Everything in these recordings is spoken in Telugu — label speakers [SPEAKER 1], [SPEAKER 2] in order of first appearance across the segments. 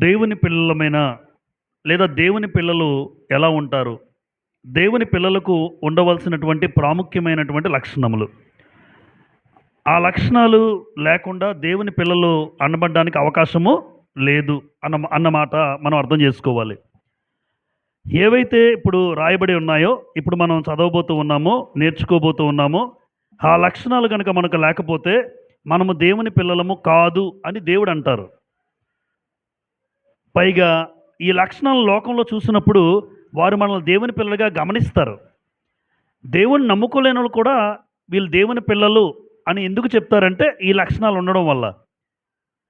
[SPEAKER 1] దేవుని పిల్లలమైన లేదా దేవుని పిల్లలు ఎలా ఉంటారు? దేవుని పిల్లలకు ఉండవలసినటువంటి ప్రాముఖ్యమైనటువంటి లక్షణములు. ఆ లక్షణాలు లేకుండా దేవుని పిల్లలు అనబడడానికి అవకాశము లేదు అన్నమాట మనం అర్థం చేసుకోవాలి. ఏవైతే ఇప్పుడు రాయబడి ఉన్నాయో, ఇప్పుడు మనం చదవబోతూ ఉన్నామో, నేర్చుకోబోతూ ఉన్నామో, ఆ లక్షణాలు గనుక మనకు లేకపోతే మనము దేవుని పిల్లలము కాదు అని దేవుడు అంటారు. పైగా ఈ లక్షణాలు లోకంలో చూసినప్పుడు వారు మనల్ని దేవుని పిల్లలుగా గమనిస్తారు. దేవుని నమ్ముకోలేని వాళ్ళు కూడా వీళ్ళు దేవుని పిల్లలు అని ఎందుకు చెప్తారంటే ఈ లక్షణాలు ఉండడం వల్ల.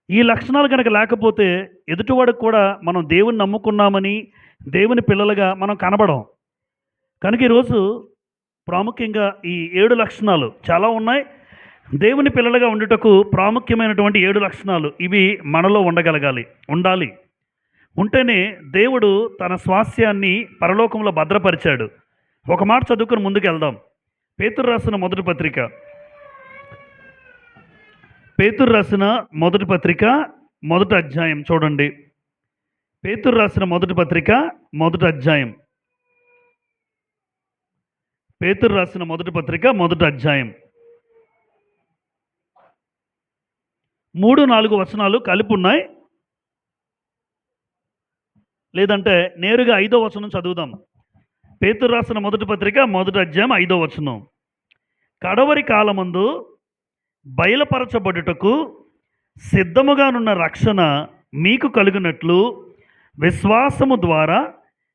[SPEAKER 1] ఈ లక్షణాలు కనుక లేకపోతే ఎదుటివాడికి కూడా మనం దేవుని నమ్ముకున్నామని దేవుని పిల్లలుగా మనం కనబడం. కనుక ఈరోజు ప్రాముఖ్యంగా ఈ 7 లక్షణాలు చాలా ఉన్నాయి. దేవుని పిల్లలుగా ఉండుటకు ప్రాముఖ్యమైనటువంటి 7 లక్షణాలు ఇవి మనలో ఉండాలి. ఉంటేనే దేవుడు తన స్వాస్థ్యాన్ని పరలోకంలో భద్రపరిచాడు. ఒక మాట చదువుకుని ముందుకు వెళ్దాం. పేతురు రాసిన మొదటి పత్రిక మొదటి అధ్యాయం చూడండి. పేతురు రాసిన మొదటి పత్రిక మొదటి అధ్యాయం. 3-4 వచనాలు కలిపి ఉన్నాయి. లేదంటే నేరుగా 5వ వచనం చదువుదాం. పేతురు రాసిన మొదటి పత్రిక మొదటి అధ్యాయం 5వ వచనం. కడవరి కాలమందు బయలుపరచబడుటకు సిద్ధముగానున్న రక్షణ మీకు కలుగునట్లు విశ్వాసము ద్వారా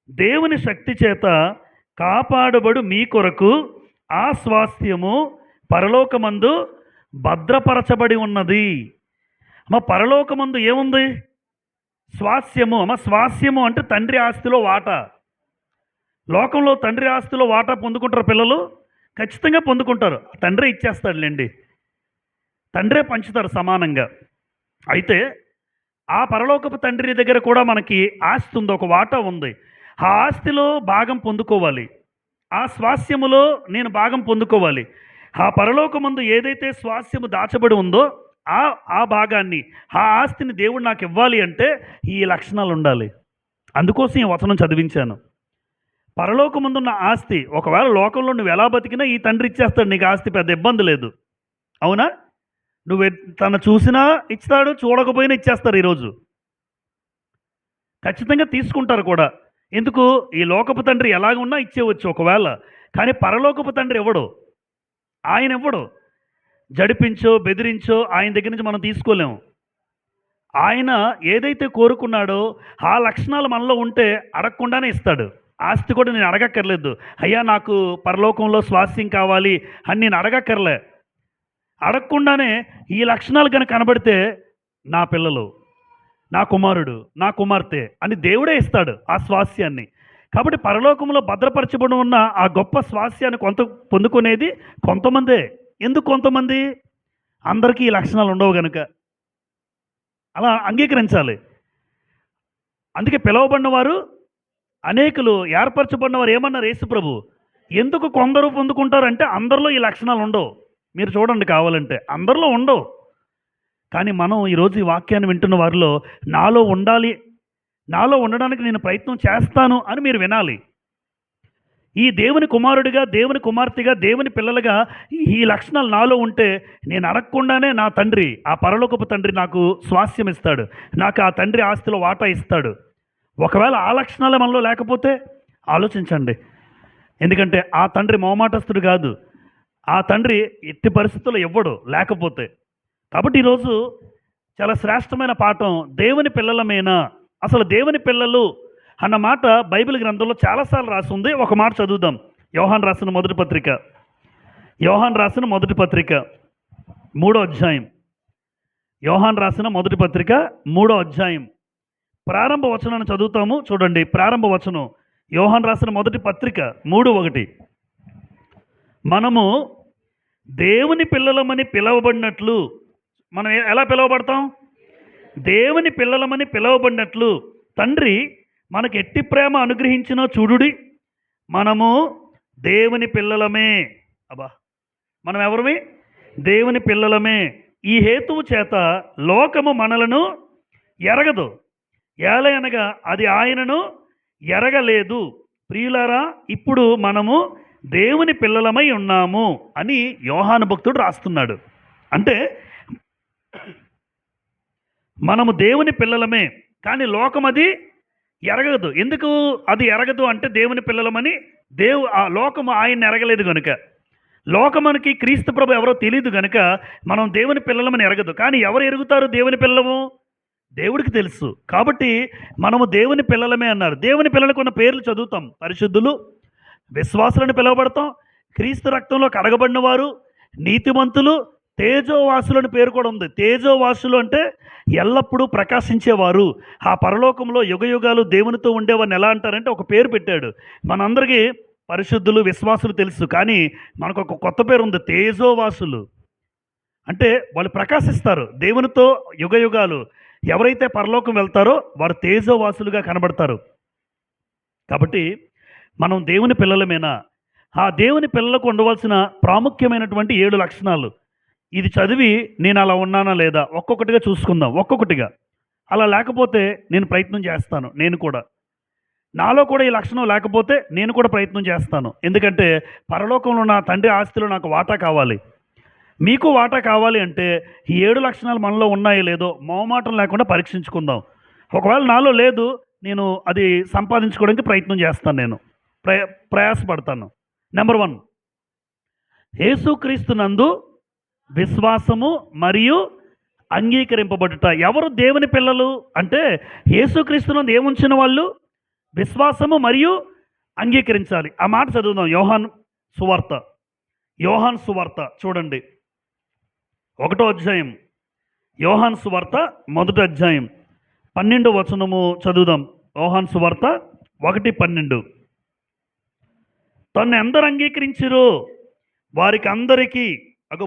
[SPEAKER 1] దేవుని శక్తి చేత కాపాడబడు మీ కొరకు ఆ స్వాస్థ్యము పరలోకమందు భద్రపరచబడి ఉన్నది. పరలోకమందు ఏముంది? స్వాస్థ్యము. స్వాస్థ్యము అంటే తండ్రి ఆస్తిలో వాటా. లోకంలో తండ్రి ఆస్తిలో వాటా పొందుకుంటారు పిల్లలు, ఖచ్చితంగా పొందుకుంటారు. తండ్రే ఇచ్చేస్తాడులేండి, తండ్రే పంచుతారు సమానంగా. అయితే ఆ పరలోకపు తండ్రి దగ్గర కూడా మనకి ఆస్తి ఉంది, ఒక వాటా ఉంది. ఆ ఆస్తిలో భాగం పొందుకోవాలి, ఆ స్వాస్థ్యములో నేను భాగం పొందుకోవాలి. ఆ పరలోకమందు ఏదైతే స్వాస్థ్యము దాచబడి ఉందో ఆ భాగాన్ని, ఆ ఆస్తిని దేవుడు నాకు ఇవ్వాలి అంటే ఈ లక్షణాలు ఉండాలి. అందుకోసం ఈ వచనం చదివించాను. పరలోకమందున్న ఆస్తి, ఒకవేళ లోకంలో నువ్వు ఎలా బతికినా ఈ తండ్రి ఇచ్చేస్తాడు నీకు ఆస్తి, పెద్ద ఇబ్బంది లేదు. అవునా? నువ్వు తను చూసినా ఇస్తాడు, చూడకపోయినా ఇచ్చేస్తారు. ఈరోజు ఖచ్చితంగా తీసుకుంటారు కూడా. ఎందుకు? ఈ లోకపు తండ్రి ఎలాగ ఉన్నా ఇచ్చేవచ్చు ఒకవేళ, కానీ పరలోకపు తండ్రి ఇవ్వడు. ఆయన ఇవ్వడు. జడిపించో బెదిరించో ఆయన దగ్గర నుంచి మనం తీసుకోలేము. ఆయన ఏదైతే కోరుకున్నాడో ఆ లక్షణాలు మనలో ఉంటే అడగకుండానే ఇస్తాడు. ఆస్తి కూడా నేను అడగక్కర్లేదు, అయ్యా నాకు పరలోకంలో స్వాస్థ్యం కావాలి అని నేను అడగక్కర్లే. అడగకుండానే ఈ లక్షణాలు కనుక కనబడితే నా పిల్లలు, నా కుమారుడు, నా కుమార్తె అని దేవుడే ఇస్తాడు ఆ స్వాస్థ్యాన్ని. కాబట్టి పరలోకంలో భద్రపరచబడి ఉన్న ఆ గొప్ప స్వాస్థ్యాన్ని పొందుకునేది కొంతమందే. ఎందుకు కొంతమంది? అందరికీ ఈ లక్షణాలు ఉండవు కనుక అలా అంగీకరించాలి. అందుకే పిలువబడిన వారు అనేకులు, ఏర్పరచబడిన వారు ఏమన్నారు యేసు ప్రభు? ఎందుకు కొందరు పొందుకుంటారంటే అందరిలో ఈ లక్షణాలు ఉండవు. మీరు చూడండి, కావాలంటే అందరిలో ఉండవు. కానీ మనం ఈరోజు ఈ వాక్యాన్ని వింటున్న వారిలో నాలో ఉండాలి, నాలో ఉండడానికి నేను ప్రయత్నం చేస్తాను అని మీరు వినాలి. ఈ దేవుని కుమారుడిగా, దేవుని కుమార్తెగా, దేవుని పిల్లలుగా ఈ లక్షణాలు నాలో ఉంటే నేను అడగకుండానే నా తండ్రి, ఆ పరలోకపు తండ్రి నాకు స్వాస్థ్యం ఇస్తాడు, నాకు ఆ తండ్రి ఆస్తిలో వాటా ఇస్తాడు. ఒకవేళ ఆ లక్షణాలే మనలో లేకపోతే ఆలోచించండి. ఎందుకంటే ఆ తండ్రి మోమాటస్తుడు కాదు, ఆ తండ్రి ఎట్టి పరిస్థితుల్లో ఇవ్వడు లేకపోతే. కాబట్టి ఈరోజు చాలా శ్రేష్టమైన పాఠం, దేవుని పిల్లలమేనా? అసలు దేవుని పిల్లలు అన్న మాట బైబిల్ గ్రంథంలో చాలాసార్లు రాసి ఉంది. ఒక మాట చదువుదాం. యోహాను రాసిన మొదటి పత్రిక 3వ అధ్యాయం. యోహాను రాసిన మొదటి పత్రిక 3వ అధ్యాయం ప్రారంభ వచనాన్ని చదువుతాము. చూడండి, ప్రారంభ వచనం. యోహాను రాసిన మొదటి పత్రిక 3:1. మనము దేవుని పిల్లలమని పిలువబడినట్లు, మనం ఎలా పిలువబడతాం? దేవుని పిల్లలమని పిలువబడినట్లు తండ్రి మనకు ఎట్టి ప్రేమ అనుగ్రహించినో చూడుడి, మనము దేవుని పిల్లలమే. మనం ఎవరిమి? దేవుని పిల్లలమే. ఈ హేతువు చేత లోకము మనలను ఎరగదు, ఏలయనగా అది ఆయనను ఎరగలేదు. ప్రియులారా, ఇప్పుడు మనము దేవుని పిల్లలమై ఉన్నాము అని యోహాను భక్తుడు రాస్తున్నాడు. అంటే మనము దేవుని పిల్లలమే, కానీ లోకం అది ఎరగదు. ఎందుకు అది ఎరగదు అంటే దేవుని పిల్లలమని ఆ లోకము ఆయన్ని ఎరగలేదు గనుక. లోకమునికి క్రీస్తు ప్రభు ఎవరో తెలియదు గనుక మనం దేవుని పిల్లలమని ఎరగదు. కానీ ఎవరు ఎరుగుతారు దేవుని పిల్లము? దేవుడికి తెలుసు. కాబట్టి మనము దేవుని పిల్లలమే అన్నారు. దేవుని పిల్లలకు ఉన్న పేర్లు చదువుతాం. పరిశుద్ధులు, విశ్వాసులను పిలువబడతాం, క్రీస్తు రక్తంలో కడగబడిన వారు, నీతిమంతులు, తేజోవాసులని పేరు కూడా ఉంది. తేజోవాసులు అంటే ఎల్లప్పుడూ ప్రకాశించేవారు. ఆ పరలోకంలో యుగయుగాలు దేవునితో ఉండేవారిని ఎలా అంటారంటే ఒక పేరు పెట్టాడు. మనందరికీ పరిశుద్ధులు, విశ్వాసులు తెలుసు, కానీ మనకు ఒక కొత్త పేరు ఉంది, తేజోవాసులు. అంటే వాళ్ళు ప్రకాశిస్తారు దేవునితో యుగయుగాలు. ఎవరైతే పరలోకం వెళ్తారో వారు తేజోవాసులుగా కనబడతారు. కాబట్టి మనం దేవుని పిల్లలమేనా? ఆ దేవుని పిల్లలకు ఉండవలసిన ప్రాముఖ్యమైనటువంటి 7 లక్షణాలు. ఇది చదివి నేను అలా ఉన్నానా లేదా ఒక్కొక్కటిగా చూసుకుందాం. ఒక్కొక్కటిగా. అలా లేకపోతే నేను ప్రయత్నం చేస్తాను. నేను కూడా నాలో కూడా ఈ లక్షణం లేకపోతే నేను కూడా ప్రయత్నం చేస్తాను. ఎందుకంటే పరలోకంలో నా తండ్రి ఆస్తిలో నాకు వాటా కావాలి. మీకు వాటా కావాలి అంటే ఈ 7 లక్షణాలు మనలో ఉన్నాయో లేదో మొహమాటం లేకుండా పరీక్షించుకుందాం. ఒకవేళ నాలో లేదు, నేను అది సంపాదించుకోవడానికి ప్రయత్నం చేస్తాను. నేను ప్రయాసపడతాను. నెంబర్ 1, యేసుక్రీస్తునందు విశ్వాసము మరియు అంగీకరింపబడుట. ఎవరు దేవుని పిల్లలు అంటే యేసుక్రీస్తునందు ఏముంచిన వాళ్ళు? విశ్వాసము మరియు అంగీకరించాలి. ఆ మాట చదువుదాం. యోహాను సువార్త చూడండి, 1వ అధ్యాయం. యోహాను సువార్త 1వ అధ్యాయం 12వ వచనము చదువుదాం. యోహాను సువార్త 1:12. తను ఎందరు అంగీకరించిరో వారికి అందరికీ,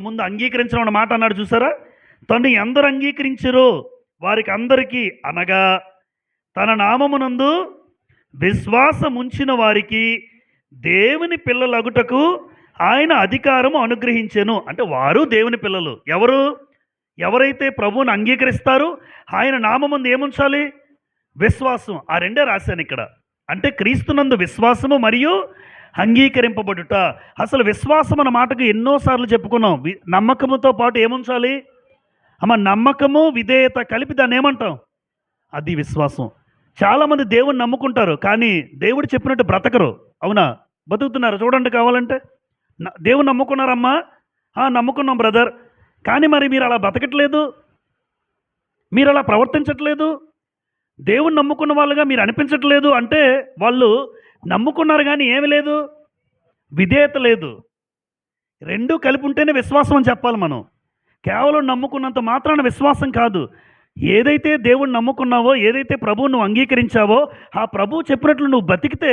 [SPEAKER 1] ముందు అంగీకరించడం అన్న మాట అన్నాడు చూసారా? తను ఎందరు అంగీకరించిరో వారికి అందరికీ, అనగా తన నామమునందు విశ్వాసం ఉంచిన వారికి దేవుని పిల్లలగుటకు ఆయన అధికారము అనుగ్రహించెను. అంటే వారు దేవుని పిల్లలు. ఎవరైతే ప్రభువుని అంగీకరిస్తారో ఆయన నామముందు ఏముంచాలి? విశ్వాసం. ఆ రెండే రాశాను ఇక్కడ. అంటే క్రీస్తునందు విశ్వాసము మరియు అంగీకరింపబడుట. అసలు విశ్వాసం అన్న మాటకు ఎన్నోసార్లు చెప్పుకున్నాం. నమ్మకముతో పాటు ఏముంచాలి? నమ్మకము, విధేయత కలిపి దాన్ని ఏమంటాం? అది విశ్వాసం. చాలామంది దేవుణ్ణి నమ్ముకుంటారు, కానీ దేవుడు చెప్పినట్టు బ్రతకరు. అవునా? బతుకుతున్నారు చూడండి. కావాలంటే దేవుని నమ్ముకున్నారమ్మా, నమ్ముకున్నాం బ్రదర్, కానీ మరి మీరు అలా బతకట్లేదు, మీరు అలా ప్రవర్తించట్లేదు, దేవుని నమ్ముకున్న వాళ్ళుగా మీరు అనిపించట్లేదు. అంటే వాళ్ళు నమ్ముకున్నారు కానీ ఏమి లేదు, విధేయత లేదు. రెండూ కలిపి ఉంటేనే విశ్వాసం అని చెప్పాలి మనం. కేవలం నమ్ముకున్నంత మాత్రాన విశ్వాసం కాదు. ఏదైతే దేవుణ్ణి నమ్ముకున్నావో, ఏదైతే ప్రభువు నువ్వు అంగీకరించావో, ఆ ప్రభువు చెప్పినట్లు నువ్వు బతికితే,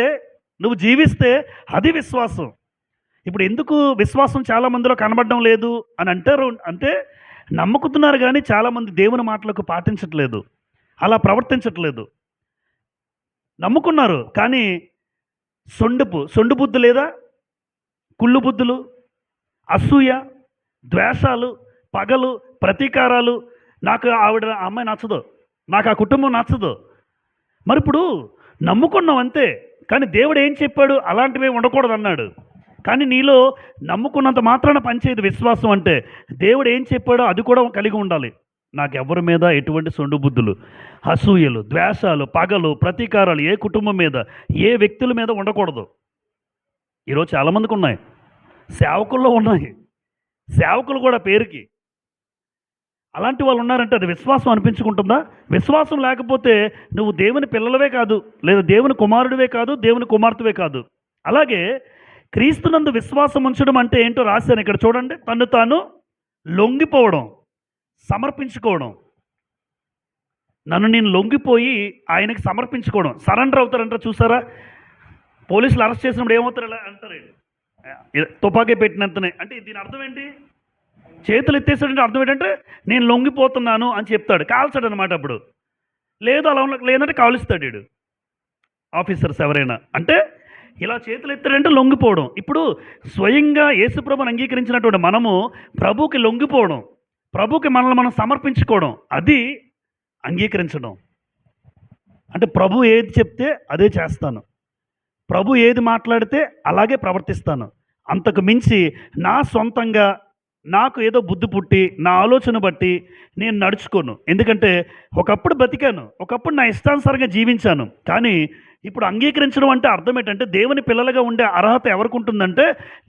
[SPEAKER 1] నువ్వు జీవిస్తే అది విశ్వాసం. ఇప్పుడు ఎందుకు విశ్వాసం చాలామందిలో కనబడడం లేదు అని అంటారు అంటే, నమ్ముకుతున్నారు కానీ చాలామంది దేవుని మాటలకు పాటించట్లేదు, అలా ప్రవర్తించట్లేదు. నమ్ముకున్నారు కానీ సొండు బుద్ధి లేదా, కుళ్ళు బుద్ధులు, అసూయ, ద్వేషాలు, పగలు, ప్రతీకారాలు. నాకు అమ్మాయి నచ్చదు, నాకు ఆ కుటుంబం నచ్చదు. మరి ఇప్పుడు నమ్ముకున్నాం అంతే, కానీ దేవుడు ఏం చెప్పాడు? అలాంటివి ఉండకూడదు అన్నాడు. కానీ నీలో నమ్ముకున్నంత మాత్రాన పనిచేయదు విశ్వాసం. అంటే దేవుడు ఏం చెప్పాడో అది కూడా కలిగి ఉండాలి. నాకు ఎవరి మీద ఎటువంటి సొండు బుద్ధులు, అసూయలు, ద్వేషాలు, పగలు, ప్రతీకారాలు ఏ కుటుంబం మీద, ఏ వ్యక్తుల మీద ఉండకూడదు. ఈరోజు చాలామందికి ఉన్నాయి, సేవకుల్లో ఉన్నాయి, సేవకులు కూడా పేరుకి. అలాంటి వాళ్ళు ఉన్నారంటే అది విశ్వాసం అనిపించుకుంటుందా? విశ్వాసం లేకపోతే నువ్వు దేవుని పిల్లలవే కాదు, లేదా దేవుని కుమారుడివే కాదు, దేవుని కుమార్తెవే కాదు. అలాగే క్రీస్తునందు విశ్వాసం ఉంచడం అంటే ఏంటో రాశాను ఇక్కడ చూడండి. తను తాను లొంగిపోవడం, సమర్పించుకోవడం. నన్ను నేను లొంగిపోయి ఆయనకి సమర్పించుకోవడం, సరెండర్ అవుతారంటారు చూసారా? పోలీసులు అరెస్ట్ చేసినప్పుడు ఏమవుతారు? ఇలా అంటారు, తుపాకీ పెట్టినంతనే. అంటే దీని అర్థం ఏంటి? చేతులు ఎత్తేసాడంటే అర్థం ఏంటంటే నేను లొంగిపోతున్నాను అని చెప్తాడు, కాల్చాడు అనమాట. అప్పుడు లేదు, అలా లేదంటే కాలుస్తాడు వీడు. ఆఫీసర్స్ ఎవరైనా అంటే ఇలా చేతులు ఎత్తాడంటే లొంగిపోవడం. ఇప్పుడు స్వయంగా యేసుప్రభుని అంగీకరించినటువంటి మనము ప్రభువుకి లొంగిపోవడం, ప్రభువుకి మనల్ని మనం సమర్పించుకోవడం, అది అంగీకరించడం. అంటే ప్రభు ఏది చెప్తే అదే చేస్తాను. ప్రభు ఏది మాట్లాడితే అలాగే ప్రవర్తిస్తాను. అంతకు మించి నా సొంతంగా నాకు ఏదో బుద్ధి పుట్టి, నా ఆలోచన బట్టి నేను నడుచుకోను. ఎందుకంటే ఒకప్పుడు బతికాను. ఒకప్పుడు నా ఇష్టానుసారంగా జీవించాను. కానీ ఇప్పుడు అంగీకరించడం అంటే అర్థం ఏంటంటే దేవుని పిల్లలుగా ఉండే అర్హత ఎవరికుంటుందంటే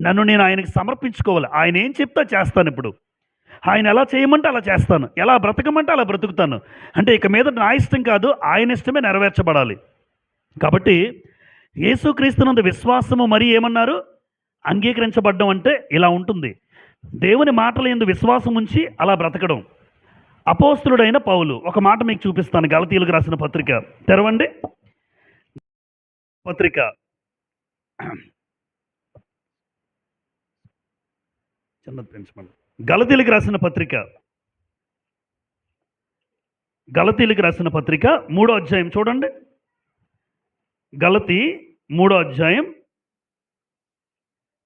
[SPEAKER 1] నన్ను నేను ఆయనకి సమర్పించుకోవాలి. ఆయన ఏం చెప్తే అది చేస్తానిప్పుడు. ఆయన ఎలా చేయమంటే అలా చేస్తాను. ఎలా బ్రతకమంటే అలా బ్రతుకుతాను. అంటే ఇక మీద నా ఇష్టం కాదు, ఆయన ఇష్టమే నెరవేర్చబడాలి. కాబట్టి యేసుక్రీస్తునందు విశ్వాసము మరి ఏమన్నారు? అంగీకరించబడ్డం అంటే ఇలా ఉంటుంది. దేవుని మాటల యందు విశ్వాసం ఉంచి అలా బ్రతకడం. అపోస్తలుడైన పౌలు ఒక మాట మీకు చూపిస్తాను. గలతీయులకు రాసిన పత్రిక తెరవండి. పత్రిక చిన్నది పెంచమని. గలతీయులకు రాసిన పత్రిక, గలతీయులకు రాసిన పత్రిక 3వ అధ్యాయం చూడండి. గలతీ 3వ అధ్యాయం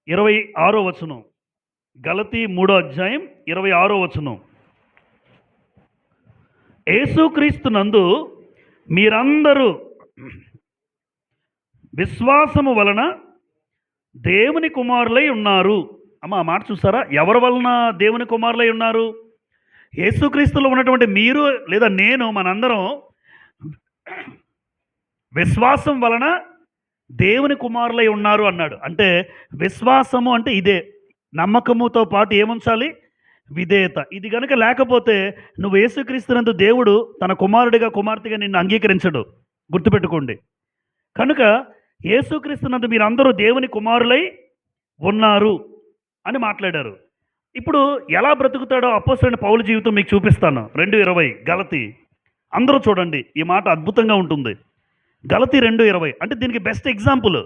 [SPEAKER 1] 26వ వచనం. గలతీ 3వ అధ్యాయం 26వ వచనం. యేసుక్రీస్తునందు మీరందరూ విశ్వాసము వలన దేవుని కుమారులై ఉన్నారు. అమ్మ ఆ మాట చూసారా? ఎవరి వలన దేవుని కుమారులై ఉన్నారు? యేసుక్రీస్తులో ఉన్నటువంటి మీరు లేదా నేను, మనందరం విశ్వాసం వలన దేవుని కుమారులై ఉన్నారు అన్నాడు. అంటే విశ్వాసము అంటే ఇదే. నమ్మకముతో పాటు ఏముంచాలి? విధేయత. ఇది గనుక లేకపోతే నువ్వు యేసుక్రీస్తునందు దేవుడు తన కుమారుడిగా కుమార్తెగా నిన్ను అంగీకరించడు. గుర్తుపెట్టుకోండి. కనుక యేసుక్రీస్తునందు మీరందరూ దేవుని కుమారులై ఉన్నారు అని మాట్లాడారు. ఇప్పుడు ఎలా బ్రతుకుతాడో అపోస్తలుడైన పౌలు జీవితం మీకు చూపిస్తాను. 2:20 గలతీ. అందరూ చూడండి, ఈ మాట అద్భుతంగా ఉంటుంది. గలతీ 2:20 అంటే దీనికి బెస్ట్ ఎగ్జాంపుల్.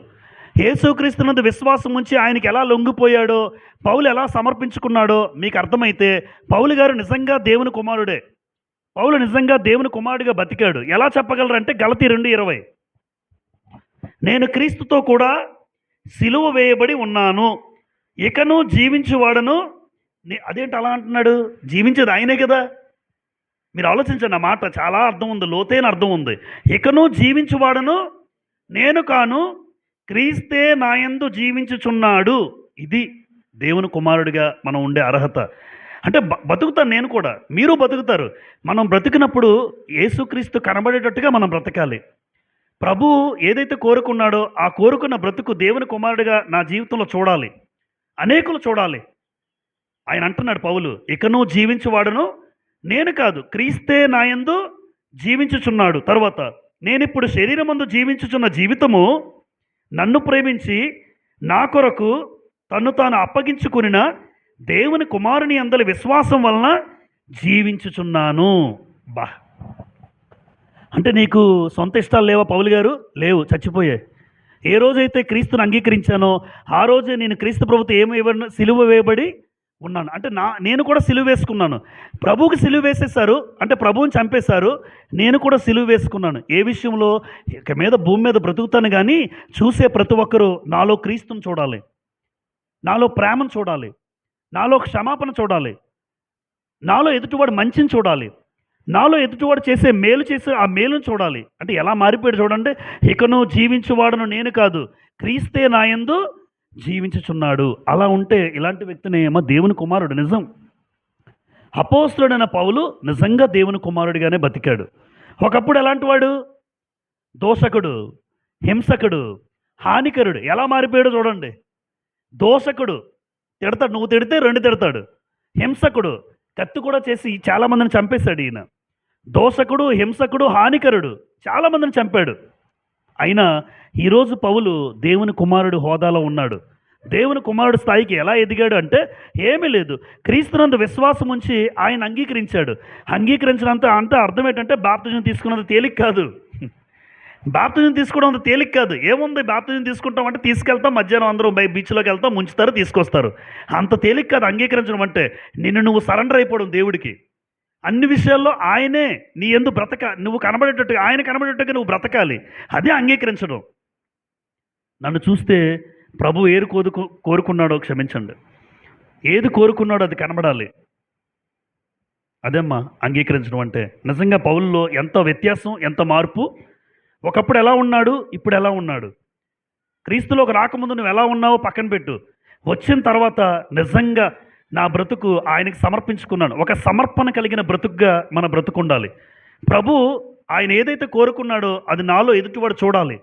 [SPEAKER 1] యేసుక్రీస్తునందు విశ్వాసం ఉంచి ఆయనకి ఎలా లొంగిపోయాడో, పౌలు ఎలా సమర్పించుకున్నాడో మీకు అర్థమైతే పౌలు గారు నిజంగా దేవుని కుమారుడే. పౌలు నిజంగా దేవుని కుమారుడిగా బతికాడు. ఎలా చెప్పగలరంటే గలతీ 2:20 నేను క్రీస్తుతో కూడా సిలువ వేయబడి ఉన్నాను, ఇకను జీవించువాడను. అదేంటి అలా అంటున్నాడు? జీవించేది ఆయనే కదా. మీరు ఆలోచించండి, ఆ మాట చాలా అర్థం ఉంది, లోతైన అర్థం ఉంది. ఇకను జీవించువాడను నేను కాను, క్రీస్తే నాయందు జీవించుచున్నాడు. ఇది దేవుని కుమారుడిగా మనం ఉండే అర్హత. అంటే బతుకుతాను నేను కూడా, మీరు బతుకుతారు. మనం బ్రతికినప్పుడు యేసుక్రీస్తు కనబడేటట్టుగా మనం బ్రతకాలి. ప్రభు ఏదైతే కోరుకున్నాడో ఆ కోరుకున్న బ్రతుకు దేవుని కుమారుడిగా నా జీవితంలో చూడాలి, అనేకులు చూడాలి. ఆయన అంటున్నాడు పౌలు, ఇకను జీవించువాడను నేను కాదు, క్రీస్తే నాయందు జీవించుచున్నాడు. తర్వాత నేనిప్పుడు శరీరమందు జీవించుచున్న జీవితము నన్ను ప్రేమించి నా కొరకు తన్ను తాను అప్పగించుకునిన దేవుని కుమారుని అందలి విశ్వాసం వలన జీవించుచున్నాను. బా, అంటే నీకు సొంత ఇష్టాలు లేవా పౌలు గారు? లేవు, చచ్చిపోయాయి. ఏ రోజైతే క్రీస్తుని అంగీకరించానో ఆ రోజే నేను క్రీస్తు ప్రభుత్వం ఏమి సిలువ వేయబడి ఉన్నాను. అంటే నేను కూడా సిలువ వేసుకున్నాను. ప్రభువుకి సిలువ వేసేశారు అంటే ప్రభువుని చంపేశారు, నేను కూడా సిలువ వేసుకున్నాను. ఏ విషయంలో? ఇక మీద భూమి మీద బ్రతుకుతాను, కానీ చూసే ప్రతి ఒక్కరూ నాలో క్రీస్తుని చూడాలి, నాలో ప్రేమను చూడాలి, నాలో క్షమాపణ చూడాలి, నాలో ఎదుటివాడు మంచిని చూడాలి, నాలో ఎదుటివాడు చేసే మేలు చేసే ఆ మేలును చూడాలి. అంటే ఎలా మారిపోయాడు చూడండి. ఇకను జీవించువాడను నేను కాదు, క్రీస్తే నాయందు జీవించుచున్నాడు. అలా ఉంటే ఇలాంటి వ్యక్తిని ఏమో దేవుని కుమారుడు. నిజం, అపోస్తలుడైన పౌలు నిజంగా దేవుని కుమారుడిగానే బతికాడు. ఒకప్పుడు ఎలాంటి వాడు? దోషకుడు, హింసకుడు, హానికరుడు. ఎలా మారిపోయాడు చూడండి. దోషకుడు, తిడతాడు, నువ్వు తిడితే 2 తిడతాడు. హింసకుడు, కత్తి కూడా చేసి చాలామందిని చంపేశాడు ఈయన. దోషకుడు, హింసకుడు, హానికరుడు, చాలామందిని చంపాడు. అయినా ఈరోజు పౌలు దేవుని కుమారుడు హోదాలో ఉన్నాడు. దేవుని కుమారుడు స్థాయికి ఎలా ఎదిగాడు అంటే ఏమీ లేదు, క్రీస్తునందు విశ్వాసం ఉంచి ఆయన అంగీకరించాడు. అంగీకరించినంత అర్థం ఏంటంటే బాప్తిజం తీసుకున్నంత తేలిక కాదు. బాప్తిజం తీసుకోవడం అంత తేలిక కాదు. ఏముంది, బాప్తిజం తీసుకుంటాం అంటే తీసుకెళ్తాం, మధ్యాహ్నం అందరం బీచ్లోకి వెళ్తాం, ముంచుతారు, తీసుకొస్తారు. అంత తేలిక కాదు అంగీకరించడం అంటే. నిన్ను నువ్వు సరెండర్ అయిపోవడం దేవుడికి. అన్ని విషయాల్లో ఆయనే నీ యందు నువ్వు కనబడేటట్టుగా, ఆయన కనబడేటట్టుగా నువ్వు బ్రతకాలి. అదే అంగీకరించడం. నన్ను చూస్తే ప్రభు ఏది కోరుకున్నాడో క్షమించండి, ఏది కోరుకున్నాడో అది కనబడాలి. అదేమ్మా అంగీకరించడం అంటే. నిజంగా పౌలులో ఎంత వ్యత్యాసం, ఎంత మార్పు. ఒకప్పుడు ఎలా ఉన్నాడు, ఇప్పుడు ఎలా ఉన్నాడు. క్రీస్తులోకి రాకముందు నువ్వు ఎలా ఉన్నావో పక్కన పెట్టు. వచ్చిన తర్వాత నిజంగా నా బ్రతుకు ఆయనకి సమర్పించుకున్నాను. ఒక సమర్పణ కలిగిన బ్రతుకుగా మన బ్రతుకు ఉండాలి. ప్రభు ఆయన ఏదైతే కోరుకున్నాడో అది నాలో ఎదుటివాడు చూడాలి.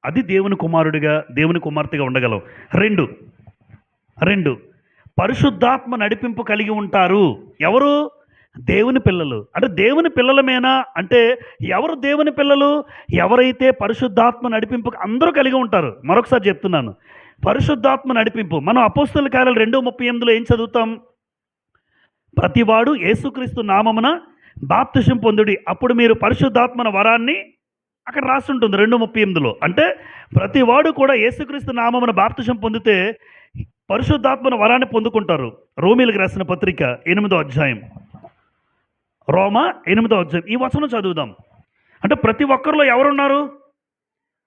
[SPEAKER 1] అది దేవుని కుమారుడిగా, దేవుని కుమార్తెగా ఉండగలం. రెండు రెండు పరిశుద్ధాత్మ నడిపింపు కలిగి ఉంటారు. ఎవరు? దేవుని పిల్లలు. అంటే దేవుని పిల్లలమేనా అంటే ఎవరు దేవుని పిల్లలు? ఎవరైతే పరిశుద్ధాత్మ నడిపింపు అందరూ కలిగి ఉంటారు. మరొకసారి చెప్తున్నాను, పరిశుద్ధాత్మ నడిపింపు. మనం అపోస్తలుల కార్యాలు 2:38 ఏం చదువుతాం? ప్రతివాడు యేసుక్రీస్తు నామమున బాప్తిసం పొందుడి, అప్పుడు మీరు పరిశుద్ధాత్మన వరాన్ని, అక్కడ రాసి ఉంటుంది 2:38. అంటే ప్రతివాడు కూడా యేసుక్రీస్తు నామమున బాప్తిసం పొందితే పరిశుద్ధాత్మన వరాన్ని పొందుకుంటారు. రోమీలకు రాసిన పత్రిక 8వ అధ్యాయం, రోమా 8వ అధ్యాయం ఈ వచనం చదువుదాం. అంటే ప్రతి ఒక్కరిలో ఎవరున్నారు?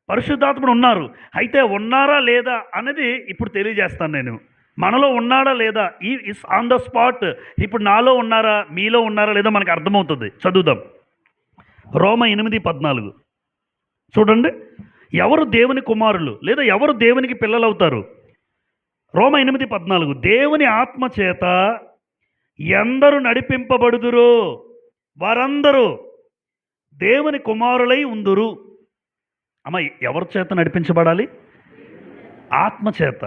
[SPEAKER 1] పరిశుద్ధాత్ముడు ఉన్నారు. అయితే ఉన్నారా లేదా అనేది ఇప్పుడు తెలియజేస్తాను నేను. మనలో ఉన్నాడా లేదా, ఈ ఇస్ ఆన్ ద స్పాట్. ఇప్పుడు నాలో ఉన్నారా, మీలో ఉన్నారా లేదా మనకు అర్థమవుతుంది. చదువుదాం. రోమ 8:14 చూడండి. ఎవరు దేవుని కుమారులు లేదా ఎవరు దేవునికి పిల్లలవుతారు? రోమ 8:14 దేవుని ఆత్మ చేత ఎందరు నడిపింపబడుదురో వారందరూ దేవుని కుమారులై ఉందురు. అమ్మ, ఎవరి చేత నడిపించబడాలి? ఆత్మ చేత.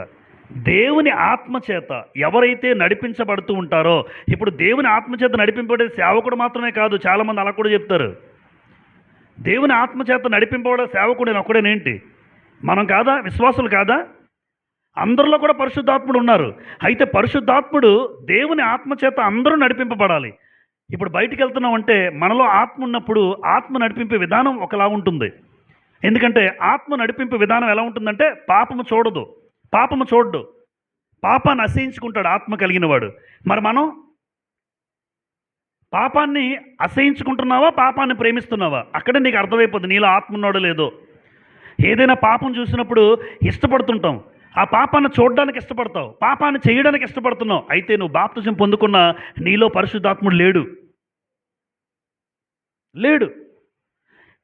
[SPEAKER 1] దేవుని ఆత్మ చేత ఎవరైతే నడిపించబడుతూ ఉంటారో, ఇప్పుడు దేవుని ఆత్మ చేత నడిపింపబడే సేవకుడు మాత్రమే కాదు, చాలామంది అలా కూడా చెప్తారు. దేవుని ఆత్మ చేత నడిపింపబడే సేవకుడు నేను ఒక్కడేనేంటి? మనం కాదా? విశ్వాసులు కాదా? అందరిలో కూడా పరిశుద్ధాత్ముడు ఉన్నారు. అయితే పరిశుద్ధాత్ముడు దేవుని ఆత్మ చేత అందరూ నడిపింపబడాలి. ఇప్పుడు బయటికి వెళ్తున్నామంటే మనలో ఆత్మ ఉన్నప్పుడు ఆత్మ నడిపింపే విధానం ఒకలా ఉంటుంది. ఎందుకంటే ఆత్మ నడిపింపే విధానం ఎలా ఉంటుందంటే పాపము చూడదు, పాపము చూడ్డు, పాపాన్ని అసహించుకుంటాడు ఆత్మ కలిగిన వాడు. మరి మనం పాపాన్ని అసహించుకుంటున్నావా, పాపాన్ని ప్రేమిస్తున్నావా? అక్కడే నీకు అర్థమైపోద్ది నీలో ఆత్మ ఉన్నాడో లేదో. ఏదైనా పాపం చూసినప్పుడు ఇష్టపడుతుంటాం, ఆ పాపాన్ని చూడడానికి ఇష్టపడతావు, పాపాన్ని చేయడానికి ఇష్టపడుతున్నావు. అయితే నువ్వు బాప్తిసం పొందుకున్న నీలో పరిశుద్ధాత్ముడు లేడు.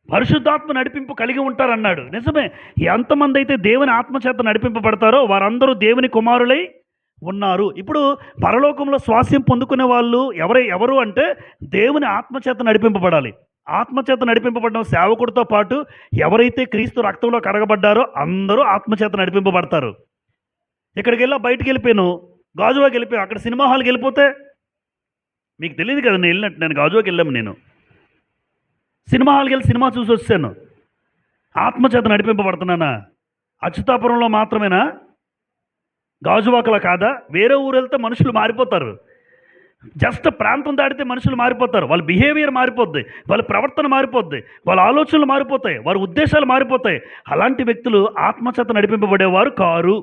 [SPEAKER 1] పరిశుద్ధాత్మ నడిపింపు కలిగి ఉంటారన్నాడు. నిజమే. ఎంతమంది అయితే దేవుని ఆత్మచేత నడిపింపబడతారో వారందరూ దేవుని కుమారులై ఉన్నారు. ఇప్పుడు పరలోకంలో స్వాస్యం పొందుకునే వాళ్ళు ఎవరు అంటే దేవుని ఆత్మచేత నడిపింపబడాలి. ఆత్మచేత నడిపింపబడడం సేవకుడితో పాటు ఎవరైతే క్రీస్తు రక్తంలో కడగబడ్డారో అందరూ ఆత్మచేత నడిపింపబడతారు. ఇక్కడికి వెళ్ళా, బయటికి వెళ్ళిపోయాను, గాజువాకి వెళ్ళిపోయాను, అక్కడ సినిమా హాల్కి వెళ్ళిపోతే మీకు తెలియదు కదా నేను వెళ్ళినట్టు. నేను గాజువాకి వెళ్ళాము, నేను సినిమా హాల్కి వెళ్ళి సినిమా చూసి వచ్చాను. ఆత్మచేత నడిపింపబడుతున్నానా? అచ్యుతాపురంలో మాత్రమేనా? గాజువాకలో కాదా? వేరే ఊరు వెళ్తే మనుషులు మారిపోతారు. జస్ట్ ప్రాంతం దాటితే మనుషులు మారిపోతారు. వాళ్ళ బిహేవియర్ మారిపోద్ది, వాళ్ళ ప్రవర్తన మారిపోద్ది, వాళ్ళ ఆలోచనలు మారిపోతాయి, వారి ఉద్దేశాలు మారిపోతాయి. అలాంటి వ్యక్తులు ఆత్మచేత నడిపింపబడేవారు కారు.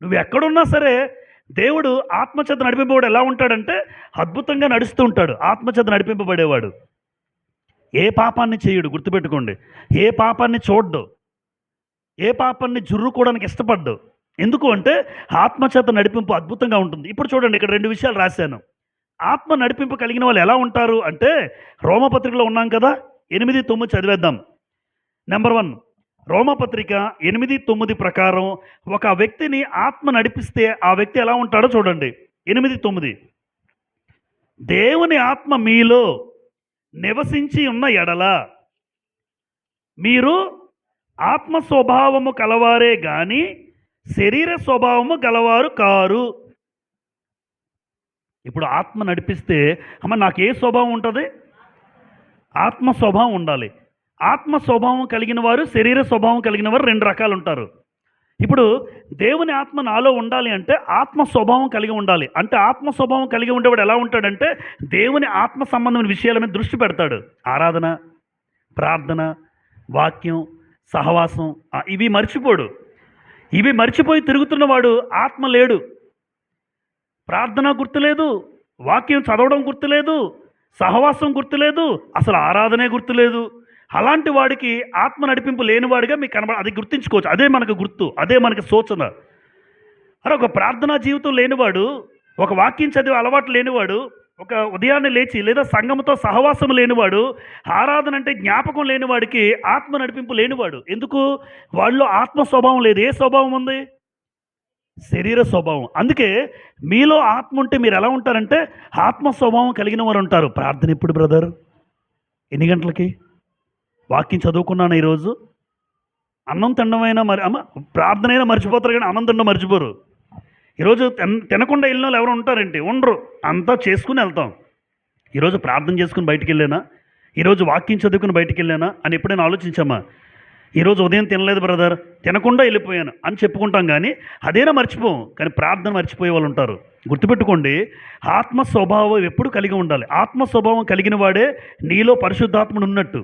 [SPEAKER 1] నువ్వు ఎక్కడున్నా సరే దేవుడు ఆత్మచేత నడిపింపబడు ఎలా ఉంటాడంటే అద్భుతంగా నడుస్తూ ఉంటాడు. ఆత్మచేత నడిపింపబడేవాడు ఏ పాపాన్ని చేయడు. గుర్తుపెట్టుకోండి, ఏ పాపాన్ని చూడ్డు, ఏ పాపాన్ని జుర్రుకోవడానికి ఇష్టపడ్డు. ఎందుకు అంటే ఆత్మచేత నడిపింపు అద్భుతంగా ఉంటుంది. ఇప్పుడు చూడండి, ఇక్కడ 2 విషయాలు రాశాను. ఆత్మ నడిపింపు కలిగిన వాళ్ళు ఎలా ఉంటారు అంటే రోమపత్రికలో ఉన్నాం కదా, 8:9 చదివేద్దాం. నెంబర్ 1, రోమపత్రిక 8:9 ప్రకారం ఒక వ్యక్తిని ఆత్మ నడిపిస్తే ఆ వ్యక్తి ఎలా ఉంటాడో చూడండి. 8:9 దేవుని ఆత్మ మీలో నివసించి ఉన్న ఎడల మీరు ఆత్మ స్వభావము కలవారే గాని శరీర స్వభావము గలవారు కారు. ఇప్పుడు ఆత్మ నడిపిస్తే అమ్మ నాకు ఏ స్వభావం ఉంటుంది? ఆత్మ స్వభావం ఉండాలి. ఆత్మ స్వభావం కలిగిన వారు, శరీర స్వభావం కలిగిన వారు 2 రకాలు ఉంటారు. ఇప్పుడు దేవుని ఆత్మ నాలో ఉండాలి అంటే ఆత్మ స్వభావం కలిగి ఉండాలి. అంటే ఆత్మ స్వభావం కలిగి ఉండేవాడు ఎలా ఉంటాడంటే దేవుని ఆత్మ సంబంధమైన విషయాల మీద దృష్టి పెడతాడు. ఆరాధన, ప్రార్థన, వాక్యం, సహవాసం ఇవి మర్చిపోడు. ఇవి మర్చిపోయి తిరుగుతున్నవాడు ఆత్మ లేడు. ప్రార్థన గుర్తులేదు, వాక్యం చదవడం గుర్తులేదు, సహవాసం గుర్తులేదు, అసలు ఆరాధనే గుర్తులేదు. అలాంటి వాడికి ఆత్మ నడిపింపు లేనివాడిగా మీకు అది గుర్తించుకోవచ్చు. అదే మనకు గుర్తు, అదే మనకి సూచన. అరే ఒక ప్రార్థనా జీవితం లేనివాడు, ఒక వాక్యం చదివే అలవాటు లేనివాడు, ఒక ఉదయాన్నే లేచి లేదా సంఘముతో సహవాసం లేనివాడు, ఆరాధన అంటే జ్ఞాపకం లేనివాడికి ఆత్మ నడిపింపు లేనివాడు. ఎందుకు? వాళ్ళలో ఆత్మ స్వభావం లేదు. ఏ స్వభావం ఉంది? శరీర స్వభావం. అందుకే మీలో ఆత్మ ఉంటే మీరు ఎలా ఉంటారంటే ఆత్మ స్వభావం కలిగిన వారు ఉంటారు. ప్రార్థన ఎప్పుడు బ్రదర్? ఎన్ని గంటలకి? వాక్యం చదువుకున్నాను ఈరోజు. అన్నం తినడమైనా ప్రార్థన అయినా మర్చిపోతారు కానీ అన్నం తినడం మర్చిపోరు. ఈరోజు తినకుండా వెళ్ళిన వాళ్ళు ఎవరు ఉంటారంటే ఉండరు. అంతా చేసుకుని వెళ్తాం. ఈరోజు ప్రార్థన చేసుకుని బయటికి వెళ్ళానా, ఈరోజు వాక్యం చదువుకుని బయటికి వెళ్ళానా అని ఎప్పుడైనా ఆలోచించామా? ఈరోజు ఉదయం తినలేదు బ్రదర్, తినకుండా వెళ్ళిపోయాను అని చెప్పుకుంటాం కానీ అదేనా మర్చిపోం. కానీ ప్రార్థన మర్చిపోయే వాళ్ళు ఉంటారు. గుర్తుపెట్టుకోండి, ఆత్మ స్వభావం ఎప్పుడు కలిగి ఉండాలి. ఆత్మ స్వభావం కలిగిన వాడే నీలో పరిశుద్ధాత్ముడు ఉన్నట్టు.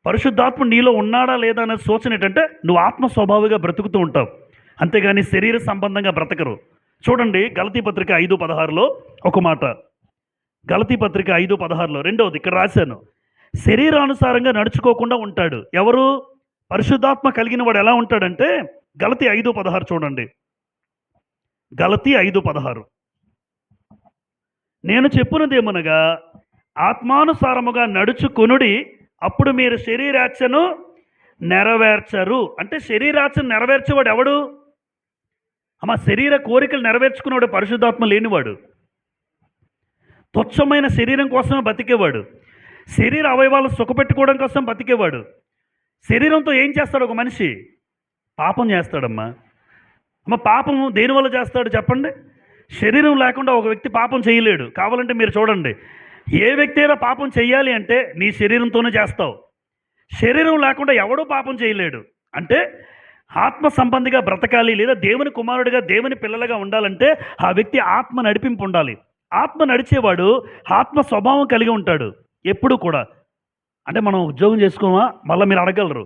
[SPEAKER 1] పరిశుద్ధాత్ముడు నీలో ఉన్నాడా లేదా అనే సూచన ఏంటంటే నువ్వు ఆత్మ స్వభావిగా బ్రతుకుతూ ఉంటావు, అంతేగాని శరీర సంబంధంగా బ్రతకరు. చూడండి గలతీ పత్రిక 5:16లో ఒక మాట. గలతీ పత్రిక 5:16లో రెండవది ఇక్కడ రాశాను. శరీరానుసారంగా నడుచుకోకుండా ఉంటాడు. ఎవరు? పరిశుద్ధాత్మ కలిగిన వాడు ఎలా ఉంటాడంటే గలతీ 5:16 చూడండి. గలతీ 5:16 నేను చెప్పునదేమనగా ఆత్మానుసారముగా నడుచుకొనుడి, అప్పుడు మీరు శరీరాచను నెరవేర్చరు. అంటే శరీరాచను నెరవేర్చేవాడు ఎవడు? శరీర కోరికలు నెరవేర్చుకునేవాడు పరిశుద్ధాత్మ లేనివాడు. తుచ్చమైన శరీరం కోసమే బతికేవాడు. శరీర అవయవాలు సుఖపెట్టుకోవడం కోసం బతికేవాడు. శరీరంతో ఏం చేస్తాడు ఒక మనిషి? పాపం చేస్తాడమ్మా. పాపం దేనివల్ల చేస్తాడు చెప్పండి? శరీరం లేకుండా ఒక వ్యక్తి పాపం చేయలేడు. కావాలంటే మీరు చూడండి, ఏ వ్యక్తి అయినా పాపం చెయ్యాలి అంటే నీ శరీరంతోనే చేస్తావు. శరీరం లేకుండా ఎవడూ పాపం చేయలేడు. అంటే ఆత్మ సంబంధిగా బ్రతకాలి లేదా దేవుని కుమారుడిగా దేవుని పిల్లలుగా ఉండాలంటే ఆ వ్యక్తి ఆత్మ నడిపింపు ఉండాలి. ఆత్మ నడిచేవాడు ఆత్మ స్వభావం కలిగి ఉంటాడు ఎప్పుడు కూడా. అంటే మనం ఉద్యోగం చేసుకోమా? మళ్ళీ మీరు అడగలరు.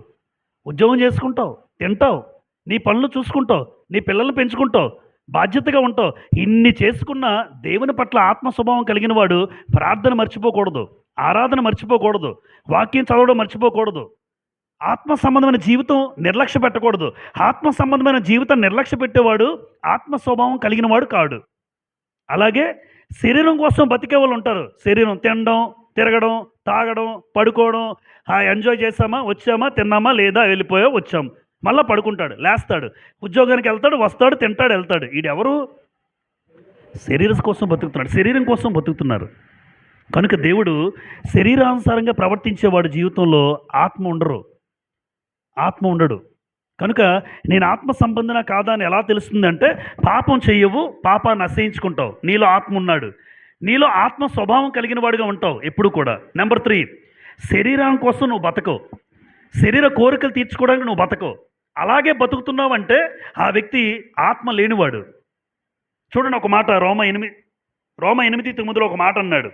[SPEAKER 1] ఉద్యోగం చేసుకుంటావు, తింటావు, నీ పనులు చూసుకుంటావు, నీ పిల్లల్ని పెంచుకుంటావు, బాధ్యతగా ఉంటావు. ఇన్ని చేసుకున్న దేవుని పట్ల ఆత్మ స్వభావం కలిగిన వాడు ప్రార్థన మర్చిపోకూడదు, ఆరాధన మర్చిపోకూడదు, వాక్యం చదవడం మర్చిపోకూడదు, ఆత్మ సంబంధమైన జీవితం నిర్లక్ష్య పెట్టకూడదు. ఆత్మ సంబంధమైన జీవితం నిర్లక్ష్య పెట్టేవాడు ఆత్మ స్వభావం కలిగిన వాడు కాడు. అలాగే శరీరం కోసం బతికే వాళ్ళు ఉంటారు. శరీరం తినడం, తిరగడం, తాగడం, పడుకోవడం, ఎంజాయ్ చేసామా, వచ్చామా, తిన్నామా, లేదా వెళ్ళిపోయా, వచ్చాం, మళ్ళీ పడుకుంటాడు, లేస్తాడు, ఉద్యోగానికి వెళ్తాడు, వస్తాడు, తింటాడు, వెళ్తాడు. వీడెవరు? శరీరం కోసం బతుకుతున్నాడు, శరీరం కోసం బతుకుతున్నారు. కనుక దేవుడు శరీరానుసారంగా ప్రవర్తించేవాడు జీవితంలో ఆత్మ ఉండడు. కనుక నేను ఆత్మ సంబంధన కాదా అని ఎలా తెలుస్తుందంటే పాపం చెయ్యవు, పాపాన్ని అసహించుకుంటావు, నీలో ఆత్మ ఉన్నాడు, నీలో ఆత్మ స్వభావం కలిగిన వాడిగా ఉంటావు ఎప్పుడు కూడా. నెంబర్ 3, శరీరం కోసం నువ్వు బతకవు, శరీర కోరికలు తీర్చుకోవడానికి నువ్వు బతకవు. అలాగే బతుకుతున్నావు అంటే ఆ వ్యక్తి ఆత్మ లేనివాడు. చూడండి ఒక మాట, రోమ 8:9 ఒక మాట అన్నాడు.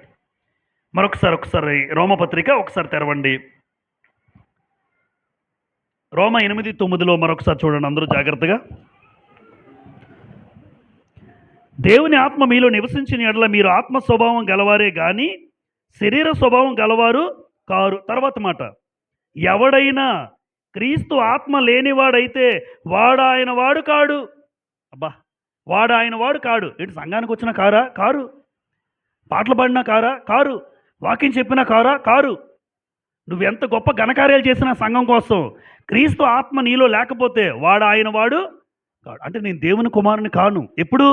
[SPEAKER 1] ఒకసారి రోమపత్రిక ఒకసారి తెరవండి. రోమ 8:9 మరొకసారి చూడండి అందరూ జాగ్రత్తగా. దేవుని ఆత్మ మీలో నివసించిన యెడల మీరు ఆత్మ స్వభావం గలవారే గాని శరీర స్వభావం గలవారు కారు. తర్వాత మాట, ఎవడైనా క్రీస్తు ఆత్మ లేనివాడైతే వాడు ఆయన వాడు కాడు. వాడు ఆయన వాడు కాడు. ఏంటి, సంఘానికి వచ్చిన కారు, పాటలు పాడినా కారు, వాక్యం చెప్పినా కారు. నువ్వెంత గొప్ప ఘనకార్యాలు చేసినా సంఘం కోసం క్రీస్తు ఆత్మ నీలో లేకపోతే వాడు ఆయన వాడు కాడు. అంటే నేను దేవుని కుమారుని కాను ఎప్పుడు?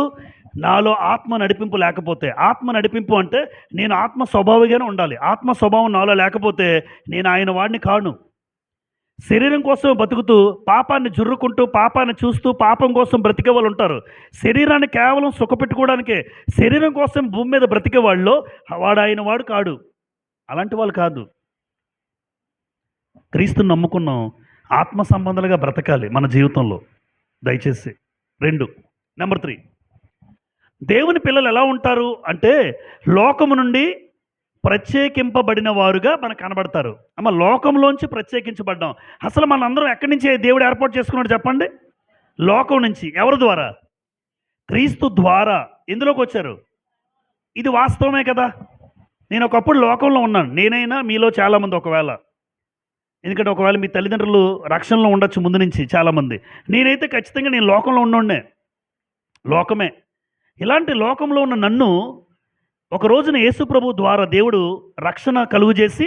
[SPEAKER 1] నాలో ఆత్మ నడిపింపు లేకపోతే. ఆత్మ నడిపింపు అంటే నేను ఆత్మ స్వభావిగానే ఉండాలి. ఆత్మ స్వభావం నాలో లేకపోతే నేను ఆయన వాడిని కాను. శరీరం కోసం బతుకుతూ పాపాన్ని జుర్రుకుంటూ పాపాన్ని చూస్తూ పాపం కోసం బ్రతికే వాళ్ళు ఉంటారు. శరీరాన్ని కేవలం సుఖపెట్టుకోవడానికే శరీరం కోసం భూమి మీద బ్రతికే వాళ్ళు వాడు ఆయన వాడు కాడు. అలాంటి వాళ్ళు కాదు. క్రీస్తుని నమ్ముకున్నాం, ఆత్మ సంబంధాలుగా బ్రతకాలి మన జీవితంలో దయచేసి. 2, నెంబర్ 3, దేవుని పిల్లలు ఎలా ఉంటారు అంటే లోకము నుండి ప్రత్యేకింపబడిన వారుగా మనకు కనబడతారు. లోకంలోంచి ప్రత్యేకించబడ్డాం. అసలు మనందరం ఎక్కడి నుంచి దేవుడు ఏర్పాటు చేసుకున్నాడు చెప్పండి? లోకం నుంచి. ఎవరి ద్వారా? క్రీస్తు ద్వారా. ఎందులోకి వచ్చారు? ఇది వాస్తవమే కదా. నేను ఒకప్పుడు లోకంలో ఉన్నాను, నేనైనా మీలో చాలామంది ఒకవేళ, ఎందుకంటే ఒకవేళ మీ తల్లిదండ్రులు రక్షణలో ఉండొచ్చు ముందు నుంచి చాలామంది. నేనైతే ఖచ్చితంగా నేను లోకంలో ఉన్నోడ్నే, లోకమే. ఇలాంటి లోకంలో ఉన్న నన్ను ఒక రోజున యేసు ప్రభు ద్వారా దేవుడు రక్షణ కలుగజేసి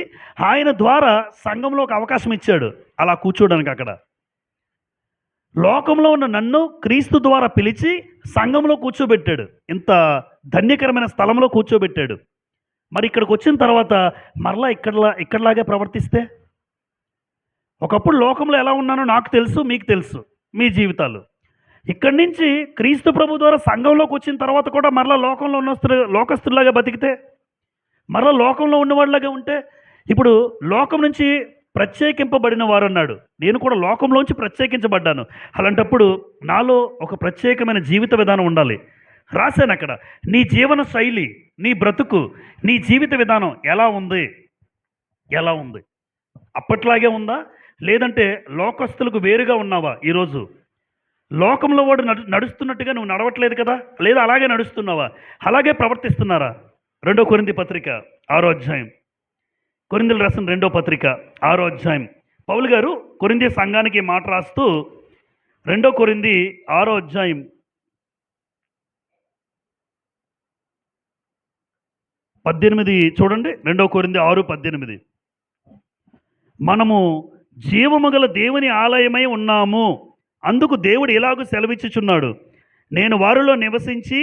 [SPEAKER 1] ఆయన ద్వారా సంఘంలో ఒక అవకాశం ఇచ్చాడు అలా కూర్చోడానికి అక్కడ. లోకంలో ఉన్న నన్ను క్రీస్తు ద్వారా పిలిచి సంఘంలో కూర్చోబెట్టాడు. ఇంత ధన్యకరమైన స్థలంలో కూర్చోబెట్టాడు. మరి ఇక్కడికి వచ్చిన తర్వాత మరలా ఇక్కడలాగే ప్రవర్తిస్తే, ఒకప్పుడు లోకంలో ఎలా ఉన్నానో నాకు తెలుసు, మీకు తెలుసు మీ జీవితాలు. ఇక్కడి నుంచి క్రీస్తు ప్రభు ద్వారా సంఘంలోకి వచ్చిన తర్వాత కూడా మరలా లోకంలో ఉన్న లోకస్తులాగా బతికితే, మరలా లోకంలో ఉన్నవాళ్ళలాగా ఉంటే, ఇప్పుడు లోకం నుంచి ప్రత్యేకింపబడిన వారు అన్నాడు. నేను కూడా లోకంలోంచి ప్రత్యేకించబడ్డాను. అలాంటప్పుడు నాలో ఒక ప్రత్యేకమైన జీవిత విధానం ఉండాలి. రాశాను అక్కడ, నీ జీవన శైలి, నీ బ్రతుకు, నీ జీవిత విధానం ఎలా ఉంది? ఎలా ఉంది? అప్పట్లాగే ఉందా? లేదంటే లోకస్తులకు వేరుగా ఉన్నావా? ఈరోజు లోకంలో వాడు నడుస్తున్నట్టుగా నువ్వు నడవట్లేదు కదా, లేదా అలాగే నడుస్తున్నావా? అలాగే ప్రవర్తిస్తున్నారా? 2 కొరింథీ పత్రిక 6వ అధ్యాయం, కొరింథీయులకు రాసిన 2వ పత్రిక 6వ అధ్యాయం. పౌలు గారు కొరింథీ సంఘానికి మాట రాస్తూ 2 కొరింథీ 6వ అధ్యాయం 18 చూడండి. 2 కొరింథీ 6:18, మనము జీవము గల దేవుని ఆలయమై ఉన్నాము, అందుకు దేవుడు ఇలాగూ సెలవిచ్చుచున్నాడు, నేను వారిలో నివసించి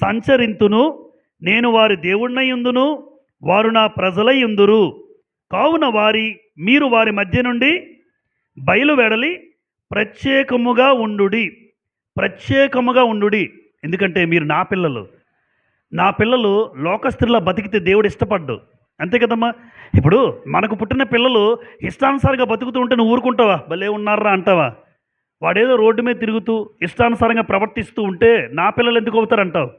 [SPEAKER 1] సంచరింతును, నేను వారి దేవుడినై ఉందును, వారు నా ప్రజలై ఉందురు, కావున మీరు వారి మధ్య నుండి బయలువెడలి ప్రత్యేకముగా ఉండుడి. ప్రత్యేకముగా ఉండుడి. ఎందుకంటే మీరు నా పిల్లలు లోకస్తుల్లా బతికితే దేవుడు ఇష్టపడ్డు. అంతే కదమ్మా. ఇప్పుడు మనకు పుట్టిన పిల్లలు ఇష్టానుసారంగా బతుకుతూ ఉంటే నువ్వు ఊరుకుంటావా? భలే ఉన్నారా అంటావా? వాడేదో రోడ్డు మీద తిరుగుతూ ఇష్టానుసారంగా ప్రవర్తిస్తూ ఉంటే నా పిల్లలు ఎందుకు అవుతారు అంటావు?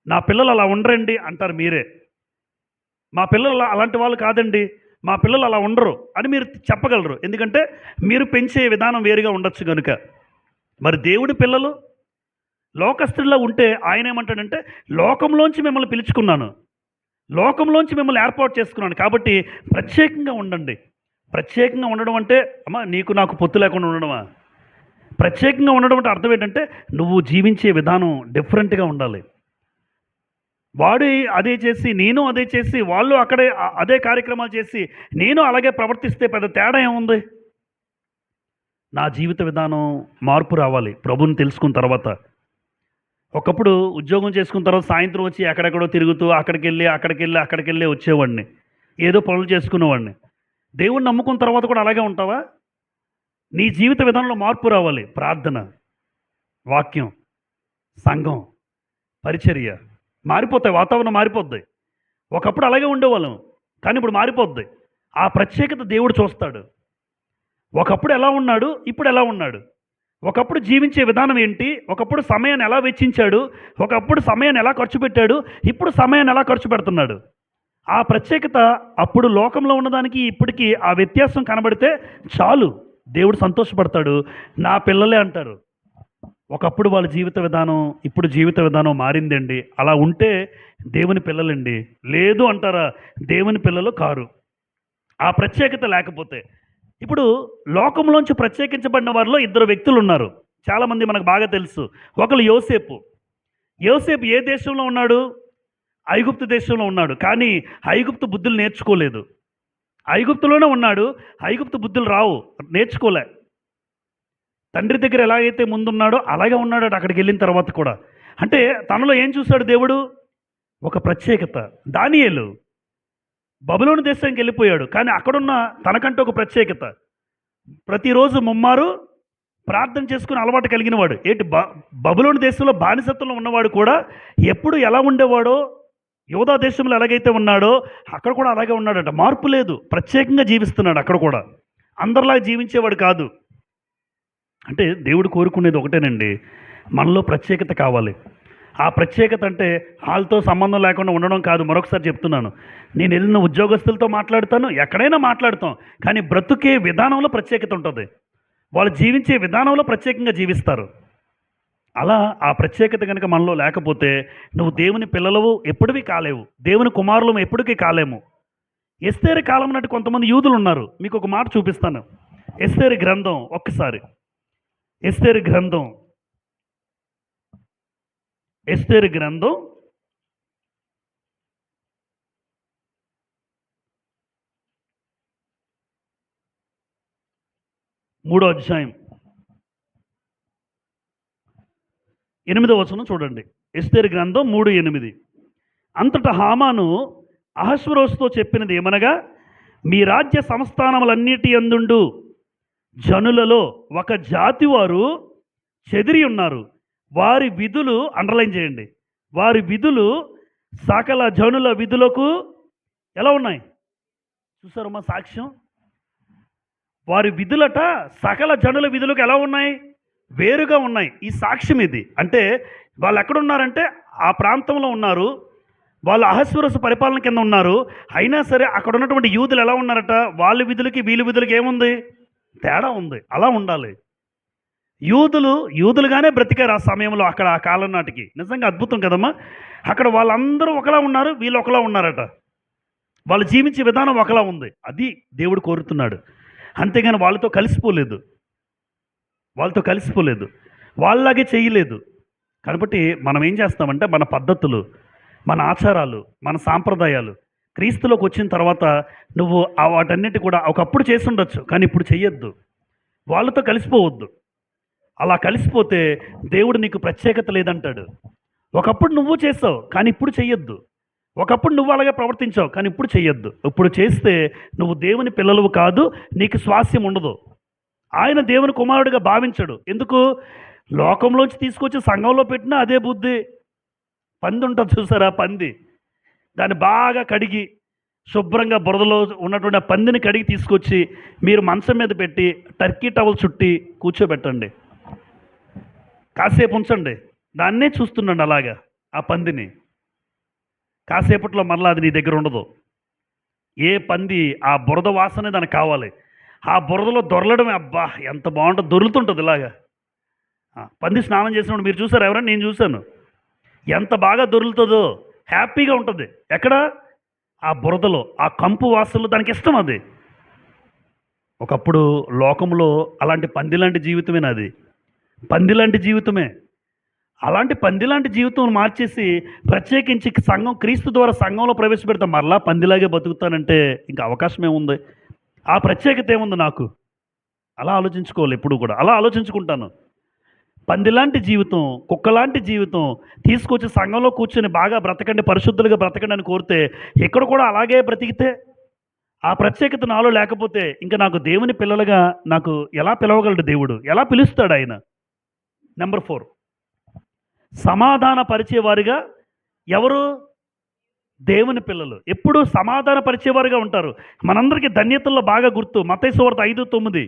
[SPEAKER 1] నా పిల్లలు అలా ఉండరండి అంటారు మీరే. మా పిల్లలు అలాంటి వాళ్ళు కాదండి, మా పిల్లలు అలా ఉండరు అని మీరు చెప్పగలరు. ఎందుకంటే మీరు పెంచే విధానం వేరుగా ఉండొచ్చు కనుక. మరి దేవుడి పిల్లలు లోకస్తుల్లో ఉంటే ఆయన ఏమంటాడంటే, లోకంలోంచి మిమ్మల్ని పిలుచుకున్నాను, లోకంలోంచి మిమ్మల్ని ఏర్పాటు చేసుకున్నాను, కాబట్టి ప్రత్యేకంగా ఉండండి. ప్రత్యేకంగా ఉండడం అంటే అమ్మా నీకు నాకు పొత్తు లేకుండా ఉండడమా? ప్రత్యేకంగా ఉండడం అంటే అర్థం ఏంటంటే నువ్వు జీవించే విధానం డిఫరెంట్గా ఉండాలి. వాడు అదే చేసి నేను అదే చేసి వాళ్ళు అక్కడే అదే కార్యక్రమాలు చేసి నేను అలాగే ప్రవర్తిస్తే పెద్ద తేడా ఏముంది? నా జీవిత విధానం మార్పు రావాలి ప్రభుని తెలుసుకున్న తర్వాత. ఒకప్పుడు ఉద్యోగం చేసుకున్న తర్వాత సాయంత్రం వచ్చి ఎక్కడెక్కడో తిరుగుతూ అక్కడికి వెళ్ళి వచ్చేవాడిని, ఏదో పనులు చేసుకునేవాడిని. దేవుణ్ణి నమ్ముకున్న తర్వాత కూడా అలాగే ఉంటావా? నీ జీవిత విధానంలో మార్పు రావాలి. ప్రార్థన, వాక్యం, సంఘం, పరిచర్య మారిపోతాయి, వాతావరణం మారిపోద్ది. ఒకప్పుడు అలాగే ఉండేవాళ్ళం, కానీ ఇప్పుడు మారిపోద్ది. ఆ ప్రత్యేకత దేవుడు చూస్తాడు. ఒకప్పుడు ఎలా ఉన్నాడు, ఇప్పుడు ఎలా ఉన్నాడు, ఒకప్పుడు జీవించే విధానం ఏంటి, ఒకప్పుడు సమయాన్ని ఎలా వెచ్చించాడు, ఒకప్పుడు సమయాన్ని ఎలా ఖర్చు పెట్టాడు, ఇప్పుడు సమయాన్ని ఎలా ఖర్చు పెడుతున్నాడు. ఆ ప్రత్యేకత అప్పుడు లోకంలో ఉన్నదానికి ఇప్పటికీ ఆ వ్యత్యాసం కనబడితే చాలు, దేవుడు సంతోషపడతాడు. నా పిల్లలే అంటారు. ఒకప్పుడు వాళ్ళ జీవిత విధానం ఇప్పుడు జీవిత విధానం మారిందండి, అలా ఉంటే దేవుని పిల్లలండి. లేదు అంటారా, దేవుని పిల్లలు కారు. ఆ ప్రత్యేకత లేకపోతే. ఇప్పుడు లోకంలోంచి ప్రత్యేకించబడిన వారిలో 2 వ్యక్తులు ఉన్నారు, చాలామంది మనకు బాగా తెలుసు. ఒకరు యోసేపు. యోసేపు ఏ దేశంలో ఉన్నాడు? ఐగుప్తు దేశంలో ఉన్నాడు. కానీ ఐగుప్తు బుద్ధులు నేర్చుకోలేదు. ఐగుప్తులోనే ఉన్నాడు, ఐగుప్తు బుద్ధులు రావు, నేర్చుకోలే. తండ్రి దగ్గర ఎలాగైతే ముందున్నాడో అలాగే ఉన్నాడు అక్కడికి వెళ్ళిన తర్వాత కూడా. అంటే తనలో ఏం చూశాడు దేవుడు? ఒక ప్రత్యేకత. దానియేలు బబులోను దేశానికి వెళ్ళిపోయాడు, కానీ అక్కడున్న తనకంటూ ఒక ప్రత్యేకత. ప్రతిరోజు ముమ్మారు ప్రార్థన చేసుకుని అలవాటు కలిగిన వాడు. బబులోను దేశంలో బానిసత్వంలో ఉన్నవాడు కూడా ఎప్పుడు ఎలా ఉండేవాడో, యోధా దేశంలో ఎలాగైతే ఉన్నాడో అక్కడ కూడా అలాగే ఉన్నాడట. మార్పు లేదు, ప్రత్యేకంగా జీవిస్తున్నాడు అక్కడ కూడా. అందరిలాగా జీవించేవాడు కాదు. అంటే దేవుడు కోరుకునేది ఒకటేనండి, మనలో ప్రత్యేకత కావాలి. ఆ ప్రత్యేకత అంటే వాళ్ళతో సంబంధం లేకుండా ఉండడం కాదు. మరొకసారి చెప్తున్నాను, నేను వెళ్ళిన ఉద్యోగస్తులతో మాట్లాడతాను, ఎక్కడైనా మాట్లాడతాం, కానీ బ్రతుకే విధానంలో ప్రత్యేకత ఉంటుంది. వాళ్ళు జీవించే విధానంలో ప్రత్యేకంగా జీవిస్తారు. అలా ఆ ప్రత్యేకత కనుక మనలో లేకపోతే నువ్వు దేవుని పిల్లలవు ఎప్పటికీ కాలేవు, దేవుని కుమారులు ఎప్పటికీ కాలేము. ఎస్తేరు కాలం నాటి కొంతమంది యూదులు ఉన్నారు. మీకు ఒక మాట చూపిస్తాను. ఎస్తేరు గ్రంథం, ఒక్కసారి ఎస్తేరు గ్రంథం 3వ అధ్యాయం 8వ వచనం చూడండి. ఎస్తేరు గ్రంథం 3:8. అంతటా హామాను అహష్వేరోషుతో చెప్పినది ఏమనగా, మీ రాజ్య సంస్థానములన్నిటి యందుండు జనులలో ఒక జాతి వారు చెదిరి ఉన్నారు. వారి విధులు అండర్లైన్ చేయండి. వారి విధులు సకల జనుల విధులకు ఎలా ఉన్నాయి? చూసారమ్మా సాక్ష్యం. వారి విధులట సకల జనుల విధులకు ఎలా ఉన్నాయి? వేరుగా ఉన్నాయి. ఈ సాక్ష్యం ఇది. అంటే వాళ్ళు ఎక్కడున్నారంటే ఆ ప్రాంతంలో ఉన్నారు. వాళ్ళు అహష్వేరోషు పరిపాలన కింద ఉన్నారు. అయినా సరే అక్కడ ఉన్నటువంటి యూదులు ఎలా ఉన్నారట? వాళ్ళ విధులకి వీళ్ళ విధులకి ఏముంది? తేడా ఉంది. అలా ఉండాలి. యూదులుగానే బ్రతికారు ఆ సమయంలో, అక్కడ ఆ కాలం నాటికి. నిజంగా అద్భుతం కదమ్మా. అక్కడ వాళ్ళందరూ ఒకలా ఉన్నారు, వీళ్ళు ఒకలా ఉన్నారట. వాళ్ళు జీవించే విధానం ఒకలా ఉంది. అది దేవుడు కోరుతున్నాడు. అంతేగాని వాళ్ళతో కలిసిపోలేదు. వాళ్ళలాగే చేయలేదు. కాబట్టి మనం ఏం చేస్తామంటే మన పద్ధతులు, మన ఆచారాలు, మన సాంప్రదాయాలు క్రీస్తులోకి వచ్చిన తర్వాత నువ్వు వాటన్నిటి కూడా ఒకప్పుడు చేసి ఉండొచ్చు, కానీ ఇప్పుడు చెయ్యొద్దు. వాళ్ళతో కలిసిపోవద్దు. అలా కలిసిపోతే దేవుడు నీకు ప్రత్యేకత లేదంటాడు. ఒకప్పుడు నువ్వు చేసావు, కానీ ఇప్పుడు చెయ్యొద్దు. ఒకప్పుడు నువ్వు అలాగే ప్రవర్తించావు, కానీ ఇప్పుడు చెయ్యొద్దు. ఇప్పుడు చేస్తే నువ్వు దేవుని పిల్లలు కాదు, నీకు స్వాస్యం ఉండదు. ఆయన దేవుని కుమారుడిగా భావించడు. ఎందుకు? లోకంలోంచి తీసుకొచ్చి సంఘంలో పెట్టినా అదే బుద్ధి. పంది ఉంటుంది చూసారా, పంది. దాన్ని బాగా కడిగి శుభ్రంగా బురదలో ఉన్నటువంటి ఆ పందిని కడిగి తీసుకొచ్చి మీరు మంచం మీద పెట్టి టర్కీ టవల్ చుట్టి కూర్చోబెట్టండి. కాసేపు ఉంచండి. దాన్నే చూస్తుండండి అలాగా ఆ పందిని. కాసేపట్లో మరలా అది నీ దగ్గర ఉండదు. ఏ పంది ఆ బురద వాసనే దానికి కావాలి. ఆ బురదలో దొరలడమే అబ్బా ఎంత బాగుంటుంది, దొరులుతుంటుంది ఇలాగా. పంది స్నానం చేసినప్పుడు మీరు చూసారు ఎవరైనా? నేను చూశాను. ఎంత బాగా దొరులుతుందో, హ్యాపీగా ఉంటుంది. ఎక్కడ? ఆ బురదలో, ఆ కంపు వాసనలో దానికి ఇష్టం అది. ఒకప్పుడు లోకంలో అలాంటి పందిలాంటి జీవితమే నాది. పందిలాంటి జీవితమే. అలాంటి పందిలాంటి జీవితం మార్చేసి ప్రత్యేకించి సంఘం, క్రీస్తు ద్వారా సంఘంలో ప్రవేశపెడతాం, మరలా పందిలాగే బతుకుతానంటే ఇంకా అవకాశం ఏముంది? ఆ ప్రత్యేకత ఏముంది నాకు? అలా ఆలోచించుకోవాలి. ఎప్పుడు కూడా అలా ఆలోచించుకుంటాను. పందిలాంటి జీవితం, కుక్కలాంటి జీవితం తీసుకొచ్చి సంఘంలో కూర్చొని బాగా బ్రతకండి, పరిశుద్ధులుగా బ్రతకండి అని కోరితే ఇక్కడ కూడా అలాగే బ్రతికితే, ఆ ప్రత్యేకత నాలో లేకపోతే ఇంకా నాకు దేవుని పిల్లలుగా నాకు ఎలా పిలవగలడు దేవుడు? ఎలా పిలుస్తాడు ఆయన? నెంబర్ 4, సమాధాన పరిచేవారిగా. ఎవరు? దేవుని పిల్లలు ఎప్పుడు సమాధాన పరిచేవారుగా ఉంటారు. మనందరికీ ధన్యతల్లో బాగా గుర్తు మత్తయి సువార్త 5:9.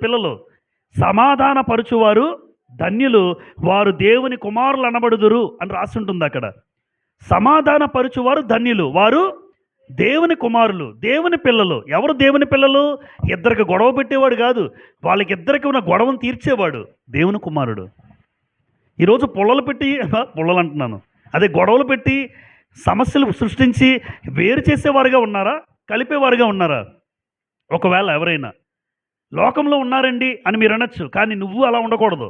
[SPEAKER 1] పిల్లలు సమాధాన పరుచువారు ధన్యులు, వారు దేవుని కుమారులు అనబడుదురు అని రాసి ఉంటుంది అక్కడ. సమాధాన పరుచువారు ధన్యులు, వారు దేవుని కుమారులు, దేవుని పిల్లలు. ఎవరు దేవుని పిల్లలు? ఇద్దరికి గొడవ పెట్టేవాడు కాదు, వాళ్ళకిద్దరికి ఉన్న గొడవను తీర్చేవాడు దేవుని కుమారుడు. ఈరోజు పుల్లలు అంటున్నాను, అదే గొడవలు పెట్టి సమస్యలు సృష్టించి వేరు చేసేవారుగా ఉన్నారా? కలిపేవారుగా ఉన్నారా? ఒకవేళ ఎవరైనా లోకంలో ఉన్నారండి అని మీరు అనొచ్చు, కానీ నువ్వు అలా ఉండకూడదు.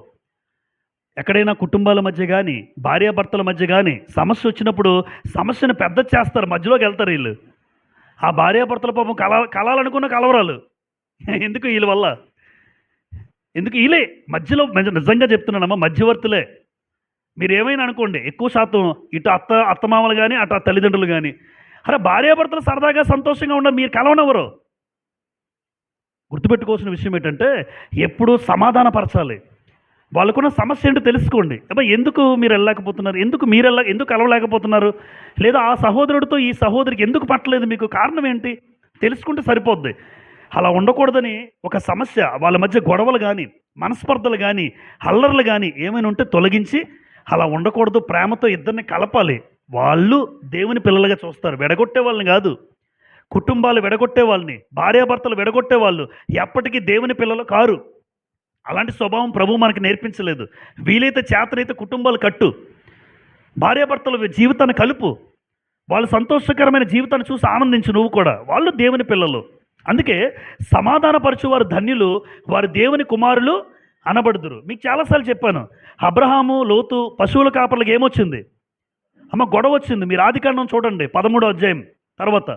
[SPEAKER 1] ఎక్కడైనా కుటుంబాల మధ్య కానీ, భార్యాభర్తల మధ్య కానీ సమస్య వచ్చినప్పుడు సమస్యను పెద్ద చేస్తారు, మధ్యలోకి వెళ్తారు వీళ్ళు. ఆ భార్యాభర్తల పాపం కలాలనుకున్న కలవరాలు. ఎందుకు? వీళ్ళ వల్ల. ఎందుకు? వీళ్ళే మధ్యలో. నిజంగా చెప్తున్నానమ్మా, మధ్యవర్తులే. మీరు ఏమైనా అనుకోండి, ఎక్కువ శాతం ఇటు అత్తమామలు కానీ అటు తల్లిదండ్రులు కానీ, అరే భార్యాభర్తలు సరదాగా సంతోషంగా ఉండరు, మీరు కలవనెవరు? గుర్తుపెట్టుకోవాల్సిన విషయం ఏంటంటే ఎప్పుడూ సమాధానపరచాలి. వాళ్ళకున్న సమస్య ఏంటో తెలుసుకోండి. అబ్బా ఎందుకు మీరు వెళ్ళలేకపోతున్నారు? ఎందుకు కలవలేకపోతున్నారు? లేదా ఆ సహోదరుడితో ఈ సహోదరికి ఎందుకు పట్టలేదు మీకు? కారణం ఏంటి తెలుసుకుంటే సరిపోద్ది. అలా ఉండకూడదని ఒక సమస్య, వాళ్ళ మధ్య గొడవలు కానీ, మనస్పర్ధలు కానీ, అల్లర్లు కానీ ఏమైనా ఉంటే తొలగించి, అలా ఉండకూడదు, ప్రేమతో ఇద్దరిని కలపాలి. వాళ్ళు దేవుని పిల్లలుగా చూస్తారు, విడగొట్టే వాళ్ళని కాదు. కుటుంబాలు విడగొట్టే వాళ్ళని, భార్యాభర్తలు విడగొట్టే వాళ్ళు ఎప్పటికీ దేవుని పిల్లలు కారు. అలాంటి స్వభావం ప్రభువు మనకి నేర్పించలేదు. వీలైతే చేతనైతే కుటుంబాలు కట్టు, భార్యాభర్తల జీవితాన్ని కలుపు, వాళ్ళు సంతోషకరమైన జీవితాన్ని చూసి ఆనందించు నువ్వు కూడా. వాళ్ళు దేవుని పిల్లలు. అందుకే సమాధానపరచువారు ధన్యులు, వారు దేవుని కుమారులు అనబడుదురు. మీకు చాలాసార్లు చెప్పాను, అబ్రహాము, లోతు పశువుల కాపర్లకు ఏమొచ్చింది? గొడవ వచ్చింది. మీరు ఆదికాండం చూడండి 13వ అధ్యాయం తర్వాత.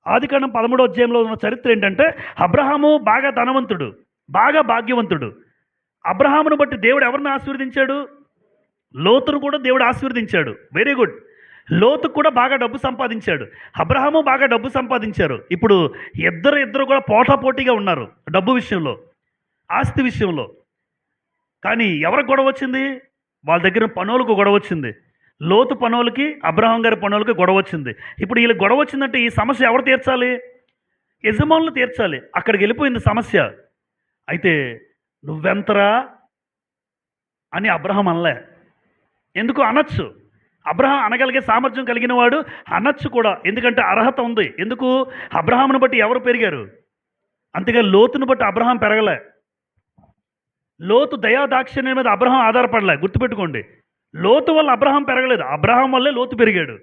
[SPEAKER 1] ఆదికాండం 13వ అధ్యాయంలో ఉన్న చరిత్ర ఏంటంటే, అబ్రహాము బాగా ధనవంతుడు, బాగా భాగ్యవంతుడు. అబ్రహామును బట్టి దేవుడు ఎవరిని ఆశీర్వదించాడు? లోతును కూడా దేవుడు ఆశీర్వదించాడు. Very good. లోతు కూడా బాగా డబ్బు సంపాదించాడు, అబ్రహాము బాగా డబ్బు సంపాదించారు. ఇప్పుడు ఇద్దరు కూడా పోటాపోటీగా ఉన్నారు డబ్బు విషయంలో, ఆస్తి విషయంలో. కానీ ఎవరికి గొడవ వచ్చింది? వాళ్ళ దగ్గర పనులకు గొడవ వచ్చింది. లోతు పనులకి, అబ్రహాం గారి పనులకి గొడవ వచ్చింది. ఇప్పుడు వీళ్ళకి గొడవ వచ్చిందంటే ఈ సమస్య ఎవరు తీర్చాలి? యజమానులు తీర్చాలి. అక్కడికి వెళ్ళిపోయింది సమస్య. అయితే నువ్వెంతరా అని అబ్రహాం అనలే. ఎందుకు అనొచ్చు? అబ్రహాం అనగలిగే సామర్థ్యం కలిగిన వాడు, అనొచ్చు కూడా. ఎందుకంటే అర్హత ఉంది. ఎందుకు? అబ్రహామును బట్టి ఎవరు పెరిగారు? అంతేగా లోతును బట్టి అబ్రహాం పెరగలే. లోతు దయాదాక్షిణ్యం మీద అబ్రహాం ఆధారపడలే. గుర్తుపెట్టుకోండి, లోతు వల్ల అబ్రహాం పెరగలేదు, అబ్రహాం వల్లే లోతు పెరిగాడు.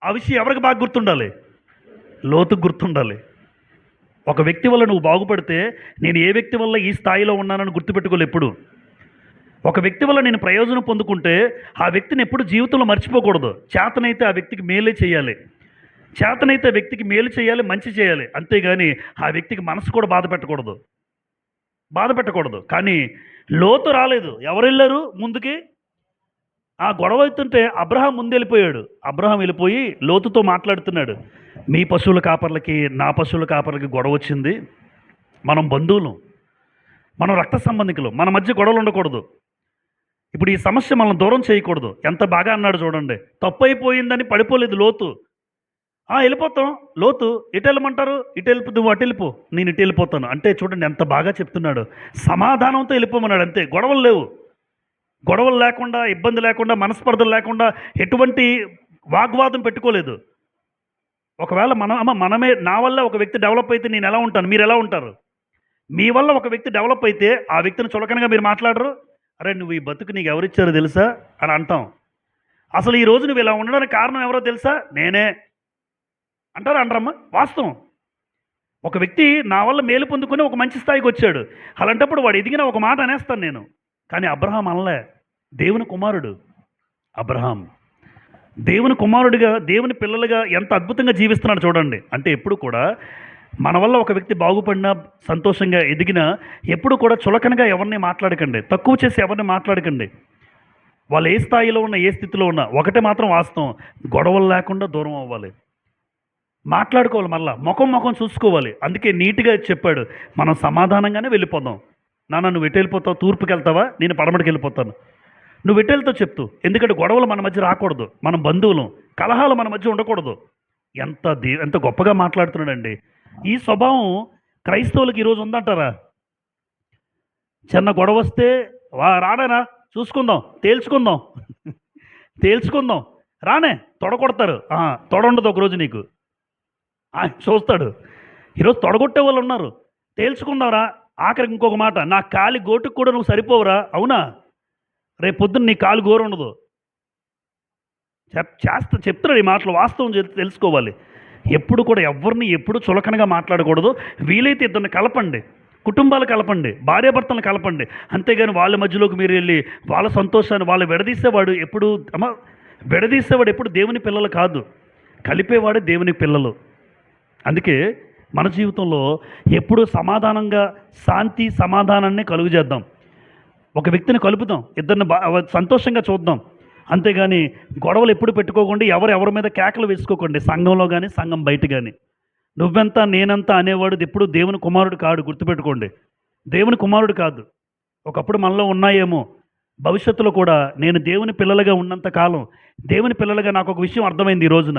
[SPEAKER 1] ఆ విషయం ఎవరికి బాగా గుర్తుండాలి? లోతుకు గుర్తుండాలి. ఒక వ్యక్తి వల్ల నువ్వు బాగుపడితే, నేను ఏ వ్యక్తి వల్ల ఈ స్థాయిలో ఉన్నానని గుర్తుపెట్టుకోలే ఎప్పుడు. ఒక వ్యక్తి వల్ల నేను ప్రయోజనం పొందుకుంటే ఆ వ్యక్తిని ఎప్పుడు జీవితంలో మర్చిపోకూడదు. చేతనైతే ఆ వ్యక్తికి మేలే చేయాలి, చేతనైతే ఆ వ్యక్తికి మేలు చేయాలి, మంచి చేయాలి. అంతేగాని ఆ వ్యక్తికి మనసు కూడా బాధ పెట్టకూడదు. కానీ లోతు రాలేదు. ఎవరు వెళ్ళారు ముందుకి? ఆ గొడవ అవుతుంటే అబ్రహాం ముందు వెళ్ళిపోయాడు. అబ్రహాం వెళ్ళిపోయి లోతుతో మాట్లాడుతున్నాడు. మీ పశువుల కాపర్లకి, నా పశువుల కాపర్లకి గొడవ వచ్చింది. మనం బంధువులు, మనం రక్త సంబంధికులు, మన మధ్య గొడవలు ఉండకూడదు. ఇప్పుడు ఈ సమస్య మనం దూరం చేయకూడదు. ఎంత బాగా అన్నాడు చూడండి. తప్పు అయిపోయిందని పడిపోలేదు లోతు. వెళ్ళిపోతాం. లోతు ఇటు వెళ్ళమంటారు, ఇటు వెళ్ళిపో, నువ్వు అటు వెళ్ళిపో, నేను ఇటు వెళ్ళిపోతాను అంటే చూడండి ఎంత బాగా చెప్తున్నాడు. సమాధానంతో వెళ్ళిపోమన్నాడు. అంతే. గొడవలు లేవు. గొడవలు లేకుండా, ఇబ్బంది లేకుండా, మనస్పర్ధలు లేకుండా, ఎటువంటి వాగ్వాదం పెట్టుకోలేదు. ఒకవేళ మనమే, నా వల్ల ఒక వ్యక్తి డెవలప్ అయితే నేను ఎలా ఉంటాను, మీరు ఎలా ఉంటారు? మీ వల్ల ఒక వ్యక్తి డెవలప్ అయితే ఆ వ్యక్తిని చులకనగా మీరు మాట్లాడరు. అరే నువ్వు ఈ బతుకు నీకు ఎవరిచ్చారో తెలుసా అని అంటాం. అసలు ఈ రోజు నువ్వు ఇలా ఉండడానికి కారణం ఎవరో తెలుసా? నేనే అంటారా? అంటారమ్మా. వాస్తవం. ఒక వ్యక్తి నా వల్ల మేలు పొందుకొని ఒక మంచి స్థాయికి వచ్చాడు. అలాంటప్పుడు వాడు ఎదిగిన ఒక మాట అనేస్తాను నేను. కానీ అబ్రహాం అనలే. దేవుని కుమారుడు అబ్రహాం. దేవుని కుమారుడిగా, దేవుని పిల్లలుగా ఎంత అద్భుతంగా జీవిస్తున్నాడు చూడండి. అంటే ఎప్పుడు కూడా మన వల్ల ఒక వ్యక్తి బాగుపడినా, సంతోషంగా ఎదిగినా ఎప్పుడు కూడా చులకనగా ఎవరిని మాట్లాడకండి, తక్కువ చేసి ఎవరిని మాట్లాడకండి. వాళ్ళు ఏ స్థాయిలో ఉన్నా, ఏ స్థితిలో ఉన్నా ఒకటే మాత్రం వాస్తవం, గొడవలు లేకుండా దూరం అవ్వాలి, మాట్లాడుకోవాలి, మళ్ళీ ముఖం చూసుకోవాలి. అందుకే నీట్గా చెప్పాడు, మనం సమాధానంగానే వెళ్ళిపోదాం. నాన్న నువ్వు ఎటు వెళ్ళిపోతావు? తూర్పుకి వెళ్తావా? నేను పడమటికి వెళ్ళిపోతాను. నువ్వు ఎటు వెళ్తావు చెప్తూ. ఎందుకంటే గొడవలు మన మధ్య రాకూడదు, మనం బంధువులు, కలహాలు మన మధ్య ఉండకూడదు. ఎంత గొప్పగా మాట్లాడుతున్నాడండి. ఈ స్వభావం క్రైస్తవులకు ఈరోజు ఉందంటారా? చిన్న గొడవ వస్తే రాడేనా, చూసుకుందాం, తేల్చుకుందాం, రానే తొడగొడతారు. తొడ ఉండదు ఒకరోజు నీకు, చూస్తాడు. ఈరోజు తొడగొట్టే వాళ్ళు ఉన్నారు. తేల్చుకుందాంరా. ఆఖరికి ఇంకొక మాట, నా కాలి గోటుకు కూడా నువ్వు సరిపోవురా. అవునా? రేపు పొద్దున్న నీ కాలు గోరు ఉండదు. చెప్తున్నాడు ఈ మాటలు. వాస్తవం తెలుసుకోవాలి. ఎప్పుడు కూడా ఎవరిని ఎప్పుడు చులకనగా మాట్లాడకూడదు. వీలైతే ఇద్దరిని కలపండి, కుటుంబాలు కలపండి, భార్యాభర్తలను కలపండి. అంతేగాని వాళ్ళ మధ్యలోకి మీరు వెళ్ళి వాళ్ళ సంతోషాన్ని వాళ్ళు విడదీసేవాడు ఎప్పుడు దేవుని పిల్లలు కాదు, కలిపేవాడే దేవుని పిల్లలు. అందుకే మన జీవితంలో ఎప్పుడు సమాధానంగా, శాంతి సమాధానాన్ని కలుగు చేద్దాం. ఒక వ్యక్తిని కలుపుదాం, ఇద్దరిని సంతోషంగా చూద్దాం. అంతేగాని గొడవలు ఎప్పుడు పెట్టుకోకండి, ఎవరి మీద కేకలు వేసుకోకండి. సంఘంలో కానీ, సంఘం బయట కానీ. నువ్వెంత నేనంత అనేవాడు ఎప్పుడు దేవుని కుమారుడు కాడు. గుర్తుపెట్టుకోండి, దేవుని కుమారుడు కాదు. ఒకప్పుడు మనలో ఉన్నాయేమో, భవిష్యత్తులో కూడా నేను దేవుని పిల్లలుగా ఉన్నంత కాలం, దేవుని పిల్లలుగా నాకు ఒక విషయం అర్థమైంది ఈ రోజున.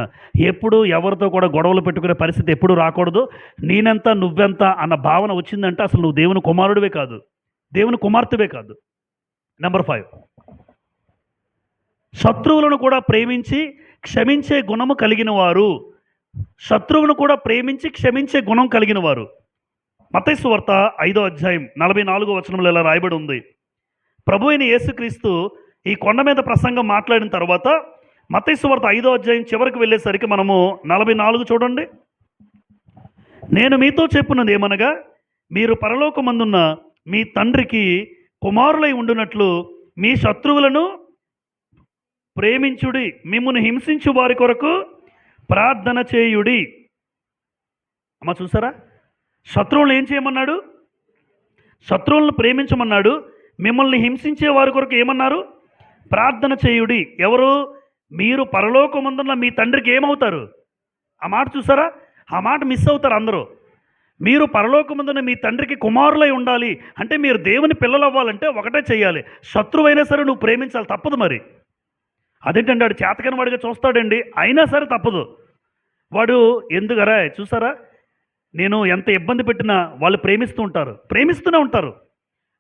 [SPEAKER 1] ఎప్పుడు ఎవరితో కూడా గొడవలు పెట్టుకునే పరిస్థితి ఎప్పుడు రాకూడదు. నేనెంత నువ్వెంత అన్న భావన వచ్చిందంటే అసలు నువ్వు దేవుని కుమారుడివే కాదు, దేవుని కుమార్తెవే కాదు. నెంబర్ 5, శత్రువులను కూడా ప్రేమించి క్షమించే గుణము కలిగిన వారు. శత్రువును కూడా ప్రేమించి క్షమించే గుణం కలిగిన వారు. మత్తయి సువార్త 5వ అధ్యాయం 44వ వచనంలో ఇలా రాయబడి ఉంది. ప్రభు అయిన యేసుక్రీస్తు ఈ కొండ మీద ప్రసంగం మాట్లాడిన తర్వాత మత్తయి సువార్త 5వ అధ్యాయం చివరికి వెళ్ళేసరికి మనము 44 చూడండి. నేను మీతో చెప్పున్నది ఏమనగా, మీరు పరలోకమందున్న మీ తండ్రికి కుమారులై ఉండునట్లు మీ శత్రువులను ప్రేమించుడి, మిమ్మును హింసించు వారి కొరకు ప్రార్థన చేయుడి. అమ్మ చూసారా, శత్రువులను ఏం చేయమన్నాడు? శత్రువులను ప్రేమించమన్నాడు. మిమ్మల్ని హింసించే వారి కొరకు ఏమన్నారు? ప్రార్థన చేయుడి. ఎవరు? మీరు పరలోకమందున్న మీ తండ్రికి ఏమవుతారు? ఆ మాట చూసారా? ఆ మాట మిస్ అవుతారు అందరూ. మీరు పరలోకమందున్న మీ తండ్రికి కుమారులై ఉండాలి అంటే మీరు దేవుని పిల్లలు అవ్వాలంటే ఒకటే చెయ్యాలి, శత్రువైనా సరే నువ్వు ప్రేమించాలి, తప్పదు మరి. అదేంటండి, వాడు చేతకని వాడిగా చూస్తాడండి, అయినా సరే తప్పదు. వాడు ఎందుకరా చూసారా, నేను ఎంత ఇబ్బంది పెట్టినా వాళ్ళు ప్రేమిస్తూ ఉంటారు, ప్రేమిస్తూనే ఉంటారు.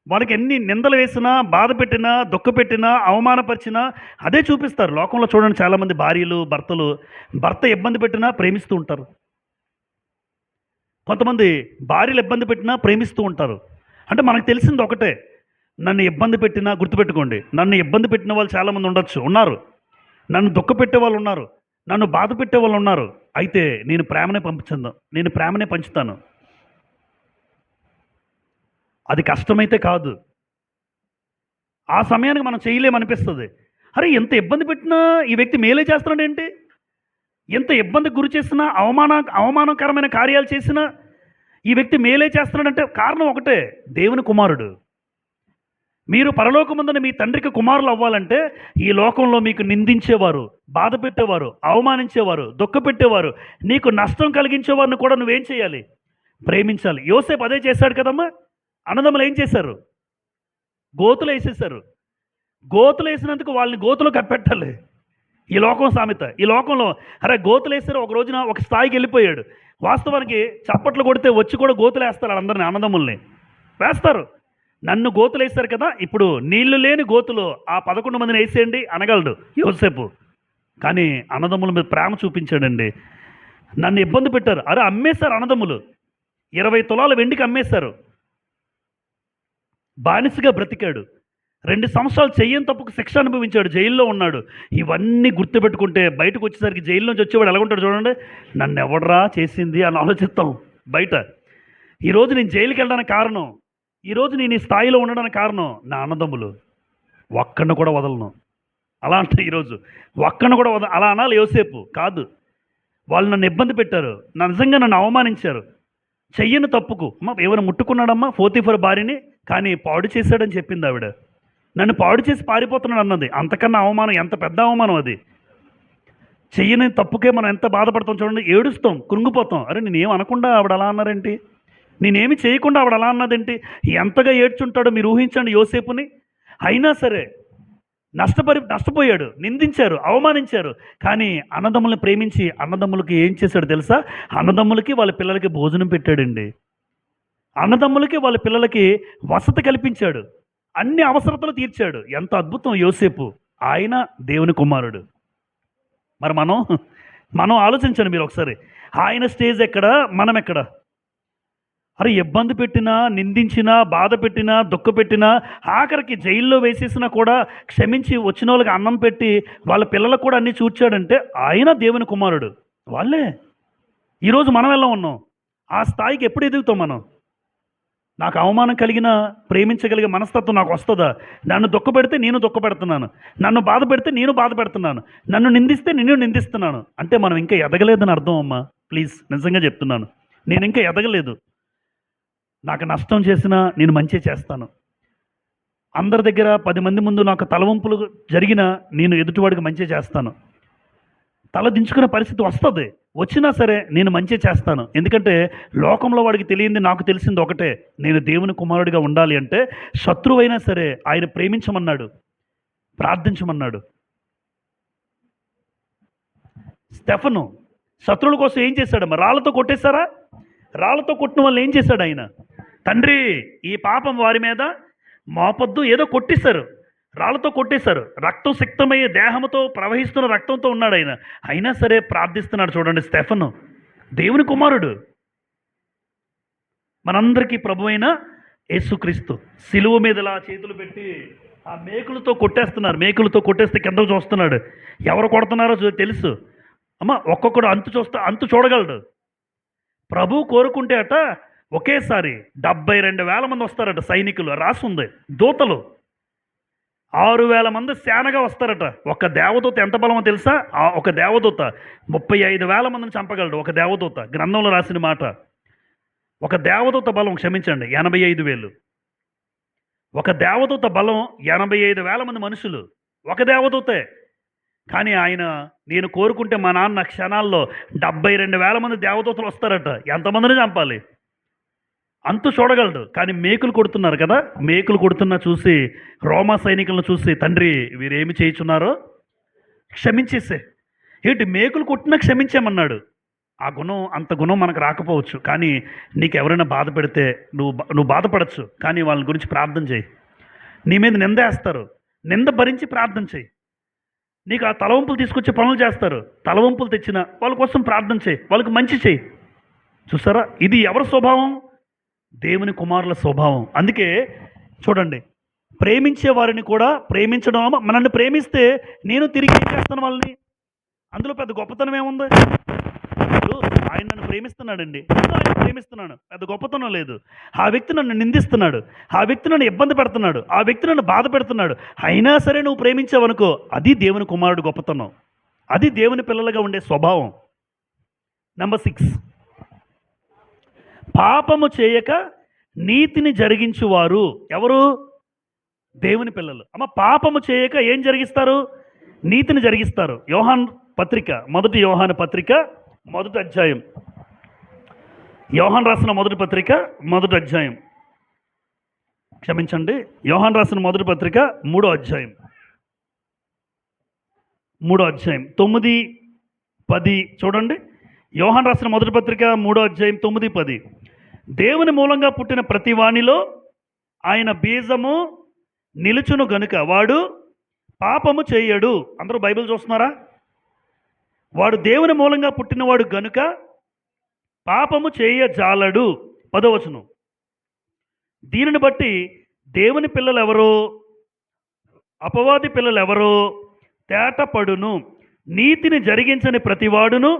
[SPEAKER 1] వాళ్ళకి ఎన్ని నిందలు వేసినా, బాధ పెట్టినా, దుఃఖపెట్టినా, అవమానపరిచినా అదే చూపిస్తారు. లోకంలో చూడండి, చాలామంది భార్యలు, భర్తలు భర్త ఇబ్బంది పెట్టినా ప్రేమిస్తూ ఉంటారు. కొంతమంది భార్యలు ఇబ్బంది పెట్టినా ప్రేమిస్తూ ఉంటారు. అంటే మనకు తెలిసింది ఒకటే, నన్ను ఇబ్బంది పెట్టినా, గుర్తుపెట్టుకోండి, నన్ను ఇబ్బంది పెట్టిన వాళ్ళు చాలామంది ఉండొచ్చు, ఉన్నారు. నన్ను దుఃఖపెట్టే వాళ్ళు ఉన్నారు, నన్ను బాధ పెట్టే వాళ్ళు ఉన్నారు. అయితే నేను ప్రేమనే పంచుతాను. అది కష్టమైతే కాదు, ఆ సమయానికి మనం చేయలేమనిపిస్తుంది. అరే ఎంత ఇబ్బంది పెట్టినా ఈ వ్యక్తి మేలే చేస్తున్నాడు ఏంటి, ఎంత ఇబ్బందికి గురి చేసినా, అవమానకరమైన కార్యాలు చేసినా ఈ వ్యక్తి మేలే చేస్తున్నాడంటే కారణం ఒకటే, దేవుని కుమారుడు. మీరు పరలోకమందున మీ తండ్రికి కుమారులు అవ్వాలంటే ఈ లోకంలో మీకు నిందించేవారు, బాధ పెట్టేవారు, అవమానించేవారు, దుఃఖపెట్టేవారు, నీకు నష్టం కలిగించేవారిని కూడా నువ్వేం చేయాలి? ప్రేమించాలి. యోసేపు అదే చేశాడు కదమ్మా. అన్నదమ్ములు ఏం చేశారు? గోతులు వేసేశారు. గోతులు వేసినందుకు వాళ్ళని గోతులు కప్పెట్టాలి. ఈ లోకం సామెత. ఈ లోకంలో అరే గోతులు వేసారు, ఒక రోజున ఒక స్థాయికి వెళ్ళిపోయాడు. వాస్తవానికి చప్పట్లు కొడితే వచ్చి కూడా గోతులు వేస్తారు, వాళ్ళందరినీ అన్నదమ్ముల్ని వేస్తారు. నన్ను గోతులు వేస్తారు కదా, ఇప్పుడు నీళ్లు లేని గోతులు ఆ 11 మందిని వేసేయండి అనగలడు యోసేపు. కానీ అన్నదమ్ముల మీద ప్రేమ చూపించాడండి. నన్ను ఇబ్బంది పెట్టారు, అరే అమ్మేశారు అన్నదమ్ములు, 20 తులాల వెండికి అమ్మేశారు. బానిసగా బ్రతికాడు, 2 సంవత్సరాలు చెయ్యని తప్పుకు శిక్ష అనుభవించాడు, జైల్లో ఉన్నాడు. ఇవన్నీ గుర్తుపెట్టుకుంటే బయటకు వచ్చేసరికి జైలు నుంచి వచ్చేవాడు ఎలా ఉంటాడు చూడండి, నన్ను ఎవడరా చేసింది అని ఆలోచిస్తాం బయట. ఈరోజు నేను జైలుకి వెళ్ళడానికి కారణం, ఈరోజు నేను ఈ స్థాయిలో ఉండడానికి కారణం నా అన్నదమ్ములు, ఒక్కడిని కూడా వదలను. అలా అంటే ఈరోజు ఒక్కడిని కూడా అలా అనాలి యోసేపు కాదు. వాళ్ళు నన్ను ఇబ్బంది పెట్టారు, నిజంగా నన్ను అవమానించారు, చెయ్యని తప్పుకు. అమ్మ ఎవరు ముట్టుకున్నాడమ్మా పోతీఫరు భార్యని, కానీ పాడు చేశాడని చెప్పింది ఆవిడ. నన్ను పాడు చేసి పారిపోతున్నాడు అన్నది, అంతకన్నా అవమానం, ఎంత పెద్ద అవమానం అది. చెయ్యని తప్పుకే మనం ఎంత బాధపడతాం చూడండి, ఏడుస్తాం, కృంగిపోతాం. అరే నేనేం అనకుండా ఆవిడ అలా అన్నారేంటి, నేనేమి చేయకుండా ఆవిడ అలా అన్నదేంటి, ఎంతగా ఏడ్చుంటాడో మీరు ఊహించండి యోసేపుని. అయినా సరే నష్టపోయాడు, నిందించారు, అవమానించారు. కానీ అన్నదమ్ముల్ని ప్రేమించి అన్నదమ్ములకి ఏం చేశాడు తెలుసా? అన్నదమ్ములకి వాళ్ళ పిల్లలకి భోజనం పెట్టాడండి. అన్నదమ్ములకి వాళ్ళ పిల్లలకి వసతి కల్పించాడు, అన్ని అవసరతలు తీర్చాడు. ఎంత అద్భుతం యోసేపు, ఆయన దేవుని కుమారుడు. మరి మనం ఆలోచించండి మీరు ఒకసారి, ఆయన స్టేజ్ ఎక్కడ, మనం ఎక్కడ? అరే ఇబ్బంది పెట్టినా, నిందించినా, బాధ పెట్టినా, దుఃఖపెట్టినా, ఆఖరికి జైల్లో వేసేసినా కూడా క్షమించి వచ్చిన వాళ్ళకి అన్నం పెట్టి వాళ్ళ పిల్లలకు కూడా అన్నీ చూర్చాడంటే ఆయన దేవుని కుమారుడు. వాళ్ళే ఈరోజు మనం ఎలా ఉన్నాం? ఆ స్థాయికి ఎప్పుడు ఎదుగుతాం మనం? నాకు అవమానం కలిగిన ప్రేమించగలిగే మనస్తత్వం నాకు వస్తుందా? నన్ను దుఃఖపెడితే నేను దుఃఖపెడుతున్నాను, నన్ను బాధ పెడితే నేను బాధ పెడుతున్నాను, నన్ను నిందిస్తే నేను నిందిస్తున్నాను అంటే మనం ఇంకా ఎదగలేదని అర్థం అమ్మా. ప్లీజ్ నిజంగా చెప్తున్నాను, నేను ఇంకా ఎదగలేదు. నాకు నష్టం చేసినా నేను మంచి చేస్తాను. అందరి దగ్గర 10 మంది ముందు నాకు తలవంపులు జరిగినా నేను ఎదుటివాడికి మంచి చేస్తాను. తల దించుకునే పరిస్థితి వస్తుంది, వచ్చినా సరే నేను మంచి చేస్తాను. ఎందుకంటే లోకంలో వాడికి తెలియంది నాకు తెలిసింది ఒకటే, నేను దేవుని కుమారుడిగా ఉండాలి అంటే శత్రువైనా సరే ఆయన ప్రేమించమన్నాడు, ప్రార్థించమన్నాడు. స్టెఫను శత్రువుల కోసం ఏం చేశాడమ్మా? రాళ్లతో కొట్టేశారా? రాళ్లతో కొట్టిన వాళ్ళు ఏం చేశాడు ఆయన? తండ్రి ఈ పాపం వారి మీద మోపొద్దు, ఏదో కొట్టేశారు, రాళ్లతో కొట్టేశారు. రక్తం సిక్తమయ్యే దేహంతో ప్రవహిస్తున్న రక్తంతో ఉన్నాడు ఆయన, అయినా సరే ప్రార్థిస్తున్నాడు. చూడండి స్టెఫను దేవుని కుమారుడు, మనందరికీ ప్రభువైన యేసుక్రీస్తు సిలువ మీదలా చేతులు పెట్టి ఆ మేకులతో కొట్టేస్తున్నారు. మేకులతో కొట్టేస్తే కిందకు చూస్తున్నాడు, ఎవరు కొడుతున్నారో తెలుసు అమ్మ. ఒక్కొక్కడు అంతు చూడగలడు. ప్రభు కోరుకుంటే అట ఒకేసారి 72,000 మంది వస్తారట సైనికులు, రాసుంది. దూతలు 6,000 మంది సేనగా వస్తారట. ఒక దేవదూత ఎంత బలమో తెలుసా? ఒక దేవదూత 35,000 మందిని చంపగలడు, ఒక దేవదూత. గ్రంథంలో రాసిన మాట. ఒక దేవదూత బలం, క్షమించండి, 85,000. ఒక దేవదూత బలం 85,000 మంది మనుషులు. ఒక దేవదూతే. కానీ ఆయన, నేను కోరుకుంటే మా నాన్న క్షణాల్లో 72,000 మంది దేవదూతలు వస్తారట. ఎంతమందిని చంపాలి? అంతు చూడగలడు. కానీ మేకులు కొడుతున్నారు కదా, మేకులు కొడుతున్నా చూసి రోమా సైనికులను చూసి, తండ్రి వీరేమి చేయుచున్నారో క్షమించేసే. ఏంటి, మేకులు కొట్టినా క్షమించామన్నాడు. ఆ గుణం, అంత గుణం మనకు రాకపోవచ్చు. కానీ నీకు ఎవరైనా బాధ పెడితే నువ్వు బాధపడచ్చు. కానీ వాళ్ళ గురించి ప్రార్థన చేయి. నీ మీద నిందేస్తారు, నింద భరించి ప్రార్థన చేయి. నీకు ఆ తలవంపులు తీసుకొచ్చి పనులు చేస్తారు, తలవంపులు తెచ్చిన వాళ్ళ కోసం ప్రార్థన చేయి, వాళ్ళకి మంచి చేయి. చూసారా, ఇది ఎవరి స్వభావం? దేవుని కుమారుల స్వభావం. అందుకే చూడండి, ప్రేమించే వారిని కూడా ప్రేమించడం. మనల్ని ప్రేమిస్తే నేను తిరిగి ఏం చేస్తాను వాళ్ళని? అందులో పెద్ద గొప్పతనం ఏముంది? ఇప్పుడు ఆయన నన్ను ప్రేమిస్తున్నాడండి, నేను ఆయన ప్రేమిస్తున్నాను, పెద్ద గొప్పతనం లేదు. ఆ వ్యక్తి నన్ను నిందిస్తున్నాడు, ఆ వ్యక్తి నన్ను ఇబ్బంది పెడుతున్నాడు, ఆ వ్యక్తి నన్ను బాధ పెడుతున్నాడు, అయినా సరే నువ్వు ప్రేమించావనుకో, అది దేవుని కుమారుడు గొప్పతనం. అది దేవుని పిల్లలుగా ఉండే స్వభావం. నెంబర్ 6, పాపము చేయక నీతిని జరిగించువారు. ఎవరు? దేవుని పిల్లలు. పాపము చేయక ఏం జరిగిస్తారు? నీతిని జరిగిస్తారు. యోహాన్ పత్రిక, మొదటి యోహాను పత్రిక, మొదటి అధ్యాయం. యోహాన్ రాసిన మొదటి పత్రిక, మొదటి అధ్యాయం. క్షమించండి, యోహాన్ రాసిన మొదటి పత్రిక 3వ అధ్యాయం. 3వ అధ్యాయం 9, 10 చూడండి. యోహాన్ రాసిన మొదటి పత్రిక 3వ అధ్యాయం 9, 10. దేవుని మూలంగా పుట్టిన ప్రతి వానిలో ఆయన బీజము నిలుచును గనుక వాడు పాపము చేయడు. అందరూ బైబిల్ చూస్తున్నారా? వాడు దేవుని మూలంగా పుట్టినవాడు గనుక పాపము చేయజాలడు. 10వ వచనం. దీనిని బట్టి దేవుని పిల్లలు ఎవరో, అపవాది పిల్లలు ఎవరో తేటపడును. నీతిని జరిగించని ప్రతివాడును,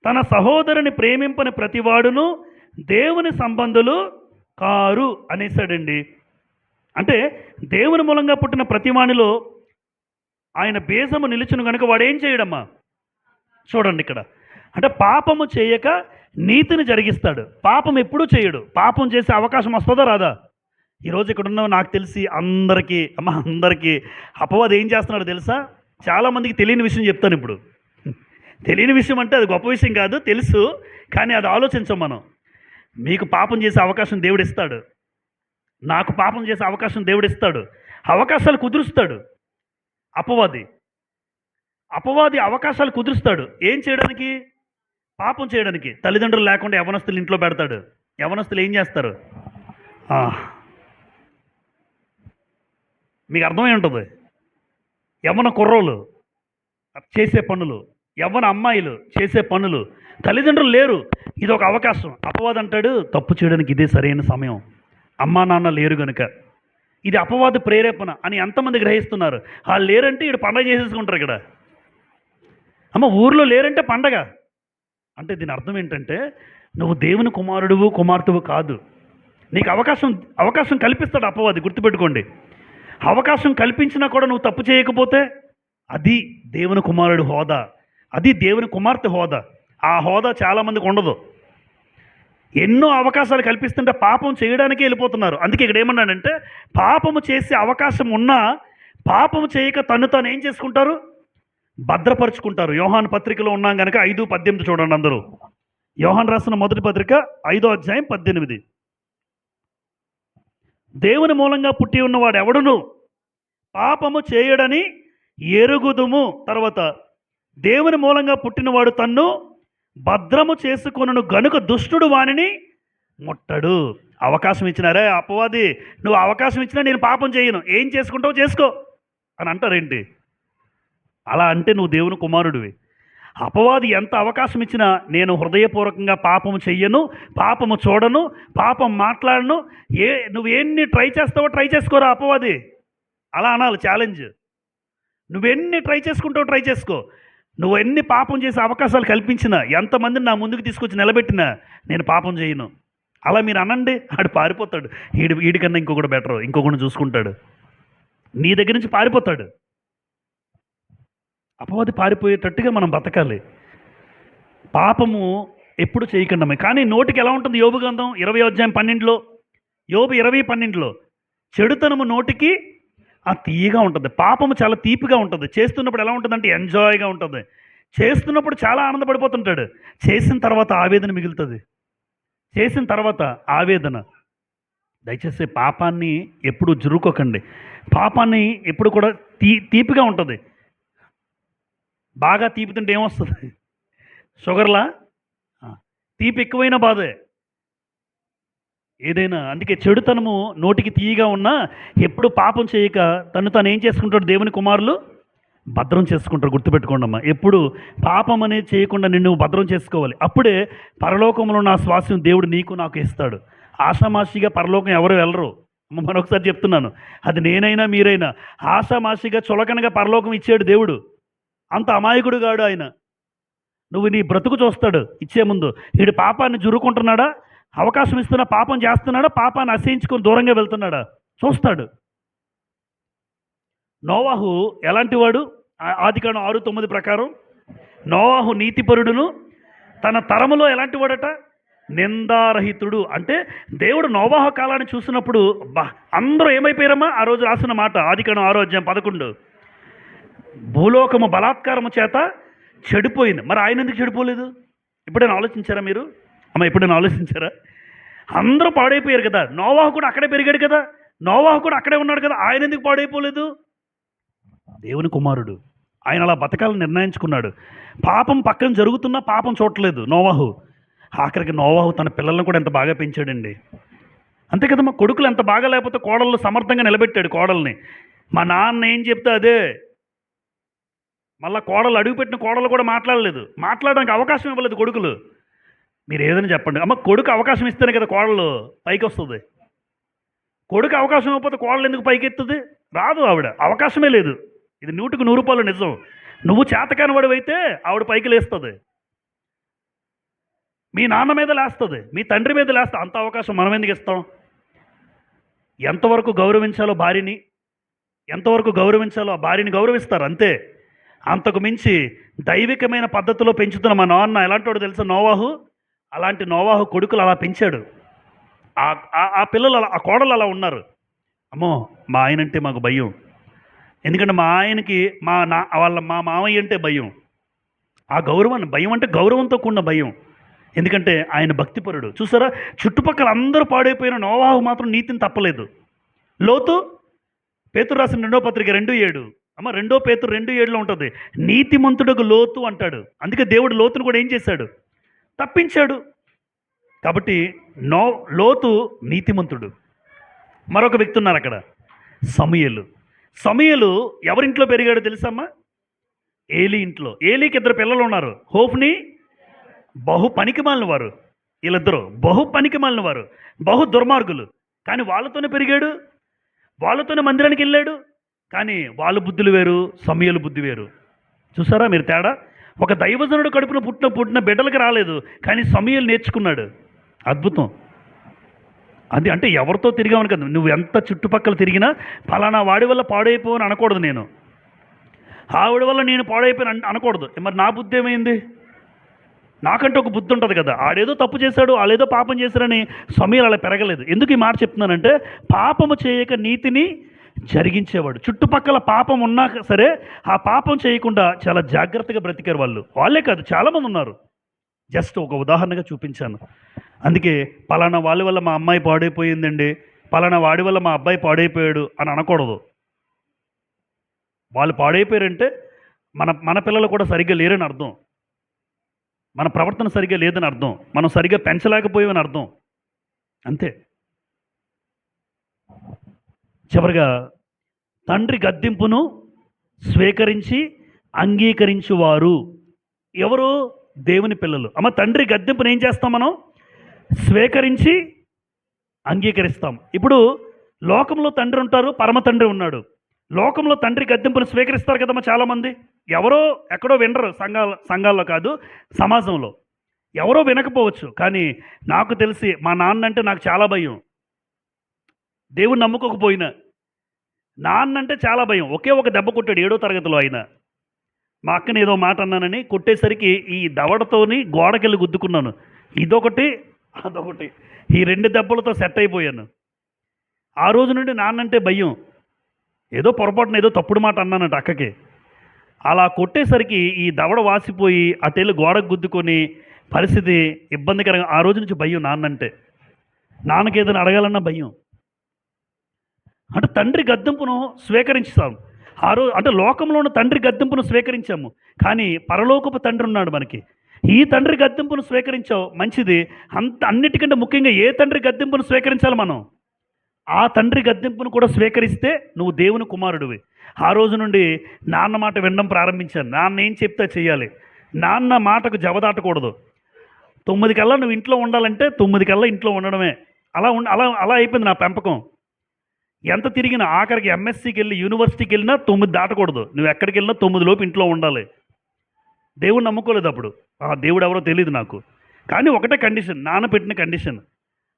[SPEAKER 1] తన సహోదరుని ప్రేమింపని ప్రతివాడును దేవుని సంబంధులు కారు అనేసాడండి. అంటే దేవుని మూలంగా పుట్టిన ప్రతివానిలో ఆయన బీజము నిలుచును కనుక వాడు ఏం చేయడమ్మా? చూడండి ఇక్కడ, అంటే పాపము చేయక నీతిని జరిగిస్తాడు. పాపం ఎప్పుడూ చేయడు. పాపం చేసే అవకాశం వస్తుందా రాదా? ఈరోజు ఇక్కడ ఉన్న నాకు తెలిసి అందరికీ అపవాది ఏం చేస్తున్నాడు తెలుసా? చాలామందికి తెలియని విషయం చెప్తాను ఇప్పుడు. తెలియని విషయం అంటే అది గొప్ప విషయం కాదు, తెలుసు. కానీ అది ఆలోచించాం మనం. మీకు పాపం చేసే అవకాశం దేవుడు ఇస్తాడు, నాకు పాపం చేసే అవకాశం దేవుడు ఇస్తాడు. అవకాశాలు కుదురుస్తాడు అపవాది అవకాశాలు కుదురుస్తాడు. ఏం చేయడానికి? పాపం చేయడానికి. తల్లిదండ్రులు లేకుండా యవనస్తులు ఇంట్లో పెడతాడు. యవనస్తులు ఏం చేస్తారు? మీకు అర్థమై ఉంటుంది. యవ్వన కుర్రోళ్ళు చేసే పనులు, యవ్వన అమ్మాయిలు చేసే పనులు, తల్లిదండ్రులు లేరు, ఇది ఒక అవకాశం. అపవాది అంటాడు తప్పు చేయడానికి ఇదే సరైన సమయం, అమ్మా నాన్న లేరు కనుక. ఇది అపవాది ప్రేరేపణ అని ఎంతమంది గ్రహిస్తున్నారు? వాళ్ళు లేరంటే ఇక్కడ పండగ చేసేసుకుంటారు. ఇక్కడ ఊర్లో లేరంటే పండగ. అంటే దీని అర్థం ఏంటంటే నువ్వు దేవుని కుమారుడువు కుమార్తెవు కాదు. నీకు అవకాశం కల్పిస్తాడు అపవాది, గుర్తుపెట్టుకోండి. అవకాశం కల్పించినా కూడా నువ్వు తప్పు చేయకపోతే అది దేవుని కుమారుడు హోదా, అది దేవుని కుమార్తె హోదా. ఆ హోదా చాలామందికి ఉండదు. ఎన్నో అవకాశాలు కల్పిస్తుంటే పాపం చేయడానికే వెళ్ళిపోతున్నారు. అందుకే ఇక్కడ ఏమన్నాడంటే పాపము చేసే అవకాశం ఉన్నా పాపము చేయక తను ఏం చేసుకుంటారు? భద్రపరుచుకుంటారు. యోహాను పత్రికలో ఉన్నాం కనుక 5:18 చూడండి అందరూ. యోహాను రాసిన మొదటి పత్రిక 5వ అధ్యాయం 18. దేవుని మూలంగా పుట్టి ఉన్నవాడు ఎవడును పాపము చేయడని ఎరుగుదుము. తర్వాత దేవుని మూలంగా పుట్టినవాడు తన్ను భద్రము చేసుకొనును గనుక దుష్టుడు వానిని ముట్టడు. అవకాశం ఇచ్చినారే అపవాది, నువ్వు అవకాశం ఇచ్చినా నేను పాపం చేయను, ఏం చేసుకుంటావు చేసుకో అని అంటారేంటి? అలా అంటే నువ్వు దేవుని కుమారుడివి. అపవాది ఎంత అవకాశం ఇచ్చినా నేను హృదయపూర్వకంగా పాపము చెయ్యను, పాపము చూడను, పాపం మాట్లాడను, నువ్వు ఎన్ని ట్రై చేస్తావో ట్రై చేసుకోరా అపవాది, అలా అనాలి ఛాలెంజ్. నువ్వెన్ని ట్రై చేసుకుంటావో ట్రై చేసుకో. నువ్వు ఎన్ని పాపం చేసే అవకాశాలు కల్పించినా, ఎంతమందిని నా ముందుకు తీసుకొచ్చి నిలబెట్టినా నేను పాపం చేయను అలా మీరు అనండి. ఆడు పారిపోతాడు. వీడికన్నా ఇంకొకటి బెటర్, ఇంకొకటి చూసుకుంటాడు, నీ దగ్గర నుంచి పారిపోతాడు. అపవాది పారిపోయేటట్టుగా మనం బతకాలి. పాపము ఎప్పుడు చేయకండమే. కానీ నోటికి ఎలా ఉంటుంది యోబు గ్రంథం 20 అధ్యాయం 12లో, యోబు 20:12లో చెడుతనము నోటికి తీయగా ఉంటుంది, పాపము చాలా తీపిగా ఉంటుంది. చేస్తున్నప్పుడు ఎలా ఉంటుందంటే ఎంజాయ్గా ఉంటుంది. చేస్తున్నప్పుడు చాలా ఆనందపడిపోతుంటాడు. చేసిన తర్వాత ఆవేదన మిగులుతుంది. చేసిన తర్వాత ఆవేదన. దయచేసి పాపాన్ని ఎప్పుడు జురుకోకండి. పాపాన్ని ఎప్పుడు కూడా తీపిగా ఉంటుంది. బాగా తీపి తింటే ఏమొస్తుంది? షుగర్లా? తీపి ఎక్కువైన బాధే ఏదైనా. అందుకే చెడుతనము నోటికి తీయగా ఉన్నా ఎప్పుడు పాపం చేయక తను ఏం చేసుకుంటాడు? దేవుని కుమారులు భద్రం చేసుకుంటారు. గుర్తుపెట్టుకోండి అమ్మా. ఎప్పుడు పాపం అనేది చేయకుండా నిన్ను భద్రం చేసుకోవాలి. అప్పుడే పరలోకంలో నా స్వాస్యం దేవుడు నీకు నాకు ఇస్తాడు. ఆషామాషిగా పరలోకం ఎవరు వెళ్ళరు. మరొకసారి చెప్తున్నాను, అది నేనైనా మీరైనా. ఆషామాషిగా చులకనగా పరలోకం ఇచ్చాడు దేవుడు. అంత అమాయకుడు గాడు ఆయన. నువ్వు నీ బ్రతుకు చూస్తాడు ఇచ్చే ముందు. వీడు పాపాన్ని జురుకుంటున్నాడా, అవకాశం ఇస్తున్నా పాపం చేస్తున్నాడా, పాపాన్ని అసహించుకొని దూరంగా వెళ్తున్నాడా చూస్తాడు. నోవాహు ఎలాంటి వాడు? ఆదికాండం 6:9 ప్రకారం నోవాహు నీతిపరుడును, తన తరములో ఎలాంటి వాడట? నిందారహితుడు. అంటే దేవుడు నోవాహు కాలాన్ని చూసినప్పుడు అందరూ ఏమైపోయారమ్మా? ఆ రోజు రాసిన మాట ఆదికాండం 6:11, భూలోకము బలాత్కారము చేత చెడిపోయింది. మరి ఆయన ఎందుకు చెడిపోలేదు? ఎప్పుడైనా ఆలోచించారా మీరు? అమ్మ, ఎప్పుడైనా ఆలోచించారా? అందరూ పాడైపోయారు కదా. నోవాహు కూడా అక్కడే పెరిగాడు కదా, నోవాహు కూడా అక్కడే ఉన్నాడు కదా. ఆయన ఎందుకు పాడైపోలేదు? దేవుని కుమారుడు. ఆయన అలా బతకాలని నిర్ణయించుకున్నాడు. పాపం పక్కన జరుగుతున్నా పాపం చూడలేదు నోవాహు. ఆఖరికి నోవాహు తన పిల్లలను కూడా ఎంత బాగా పెంచాడండి. అంతే కదమ్మా. కొడుకులు ఎంత బాగా లేకపోతే కోడళ్ళు సమర్థంగా నిలబెట్టాడు కోడల్ని. మా నాన్న ఏం చెప్తే అదే. మళ్ళీ కోడలు అడుగుపెట్టిన కోడలు కూడా మాట్లాడలేదు, మాట్లాడడానికి అవకాశం ఇవ్వలేదు కొడుకులు. మీరు ఏదైనా చెప్పండి అమ్మ, కొడుకు అవకాశం ఇస్తేనే కదా కోడలు పైకి వస్తుంది. కొడుకు అవకాశం ఇవ్వకపోతే కోడలు ఎందుకు పైకి ఎత్తుంది? రాదు. ఆవిడ అవకాశమే లేదు. ఇది 100% నిజం. నువ్వు చేతకాని వాడివైతే ఆవిడ పైకి లేస్తుంది. మీ నాన్న మీద లేస్తుంది, మీ తండ్రి మీద లేస్తుంది. అంత అవకాశం మనం ఎందుకు ఇస్తాం? ఎంతవరకు గౌరవించాలో భార్యని, ఎంతవరకు గౌరవించాలో ఆ భార్యని గౌరవిస్తారు అంతే. అంతకు మించి దైవికమైన పద్ధతిలో పెంచుతున్న మా నాన్న ఎలాంటి వాడు తెలుసా? నోవాహు. అలాంటి నోవాహు కొడుకులు అలా పెంచాడు. ఆ పిల్లలు అలా, ఆ కోడలు అలా ఉన్నారు. అమ్మో, మా ఆయన అంటే మాకు భయం. ఎందుకంటే మా ఆయనకి మా మామయ్య అంటే భయం. ఆ గౌరవాన్ని, భయం అంటే గౌరవంతో కూడిన భయం. ఎందుకంటే ఆయన భక్తిపరుడు. చూసారా, చుట్టుపక్కల అందరూ పాడైపోయిన నోవాహు మాత్రం నీతిని తప్పలేదు. లోతు, పేతురు రాసిన 2వ పత్రిక 2:7 అమ్మ, 2 పేతురు 2:7లో ఉంటుంది, నీతిమంతుడకు లోతు అంటాడు. అందుకే దేవుడు లోతును కూడా ఏం చేశాడు? తప్పించాడు. కాబట్టి లోతు నీతిమంతుడు. మరొక వ్యక్తి ఉన్నారు అక్కడ, సమూయేలు. సమూయేలు ఎవరింట్లో పెరిగాడో తెలుసమ్మా? ఏలీ ఇంట్లో. ఏలీకి 2 పిల్లలు ఉన్నారు, హోఫ్ని, బహు పనికిమాలిన వారు. వీళ్ళిద్దరూ బహు పనికిమాలిన వారు, బహు దుర్మార్గులు. కానీ వాళ్ళతోనే పెరిగాడు, వాళ్ళతోనే మందిరానికి వెళ్ళాడు. కానీ వాళ్ళ బుద్ధులు వేరు, సమూయేలు బుద్ధి వేరు. చూసారా మీరు తేడా? ఒక దైవజనుడు కడుపున పుట్టిన బిడ్డలకు రాలేదు, కానీ సమూయేలు నేర్చుకున్నాడు. అద్భుతం. అది అంటే ఎవరితో తిరిగామని కదా, నువ్వు ఎంత చుట్టుపక్కల తిరిగినా ఫలానా వాడి వల్ల పాడైపోవని అనకూడదు. నేను ఆవిడ వల్ల నేను పాడైపోయాను అనకూడదు. మరి నా బుద్ధి ఏమైంది? నాకంటే ఒక బుద్ధి ఉంటుంది కదా. ఆడేదో తప్పు చేశాడు, వాళ్ళేదో పాపం చేశారని సమూయేలు అలా పెరగలేదు. ఎందుకు ఈ మాట చెప్తున్నానంటే, పాపము చేయక నీతిని జరిగించేవాడు. చుట్టుపక్కల పాపం ఉన్నా సరే ఆ పాపం చేయకుండా చాలా జాగ్రత్తగా బ్రతికారు వాళ్ళు. వాళ్ళే కాదు, చాలామంది ఉన్నారు. జస్ట్ ఒక ఉదాహరణగా చూపించాను. అందుకే పలానా వాళ్ళ వల్ల మా అమ్మాయి పాడైపోయిందండి, పలానా వాడి వల్ల మా అబ్బాయి పాడైపోయాడు అని అనకూడదు. వాళ్ళు పాడైపోయారంటే మన పిల్లలు కూడా సరిగ్గా లేరని అర్థం, మన ప్రవర్తన సరిగ్గా లేదని అర్థం, మనం సరిగ్గా పెంచలేకపోయామని అర్థం. అంతే. చివరిగా, తండ్రి గద్దింపును స్వీకరించి అంగీకరించువారు ఎవరు? దేవుని పిల్లలు. అమ్మ, తండ్రి గద్దింపును ఏం చేస్తాం? మనం స్వీకరించి అంగీకరిస్తాం. ఇప్పుడు లోకంలో తండ్రి ఉంటారు, పరమ తండ్రి ఉన్నాడు. లోకంలో తండ్రి గద్దింపును స్వీకరిస్తారు కదమ్మా చాలామంది. ఎవరో ఎక్కడో వినరు, సంఘాల్లో కాదు, సమాజంలో ఎవరో వినకపోవచ్చు. కానీ నాకు తెలిసి మా నాన్న అంటే నాకు చాలా భయం. దేవుని నమ్ముకోకపోయినా నాన్న అంటే చాలా భయం. ఒకే ఒక దెబ్బ కొట్టాడు 7వ తరగతిలో ఆయన. మా అక్కని ఏదో మాట అన్నానని కొట్టేసరికి ఈ దవడతోని గోడకెళ్ళి గుద్దుకున్నాను. ఇదొకటి, అదొకటి. ఈ 2 దెబ్బలతో సెట్ అయిపోయాను. ఆ రోజు నుండి నాన్నంటే భయం. ఏదో పొరపాటున ఏదో తప్పుడు మాట అన్నానట అక్కకి. అలా కొట్టేసరికి ఈ దవడ వాసిపోయి అటెళ్ళి గోడకు గుద్దుకొని పరిస్థితి ఇబ్బందికరంగా ఆ రోజు నుంచి భయం నాన్నంటే. నాన్నకి ఏదైనా అడగాలన్నా భయం. అంటే తండ్రి గద్దింపును స్వీకరించాం. ఆ రోజు అంటే లోకంలో ఉన్న తండ్రి గద్దింపును స్వీకరించాము. కానీ పరలోకపు తండ్రి ఉన్నాడు మనకి. ఈ తండ్రి గద్దింపును స్వీకరించావు మంచిది. అన్నిటికంటే ముఖ్యంగా ఏ తండ్రి గద్దింపును స్వీకరించాలి మనం? ఆ తండ్రి గద్దింపును కూడా స్వీకరిస్తే నువ్వు దేవుని కుమారుడివి. ఆ రోజు నుండి నాన్న మాట వినడం ప్రారంభించాను. నాన్న ఏం చెప్తే చేయాలి. నాన్న మాటకు జవదాటకూడదు. 9 కల్లా నువ్వు ఇంట్లో ఉండాలంటే 9 కల్లా ఇంట్లో ఉండడమే. అలా అలా అయిపోయింది నా పెంపకం. ఎంత తిరిగినా ఆఖరికి ఎంఎస్సికి వెళ్ళి యూనివర్సిటీకి వెళ్ళినా 9 దాటకూడదు. నువ్వు ఎక్కడికి వెళ్ళినా 9 లోపు ఇంట్లో ఉండాలి. దేవుడు నమ్ముకోలేదు అప్పుడు. ఆ దేవుడు ఎవరో తెలియదు నాకు. కానీ ఒకటే కండిషన్, నాన్న పెట్టిన కండిషన్,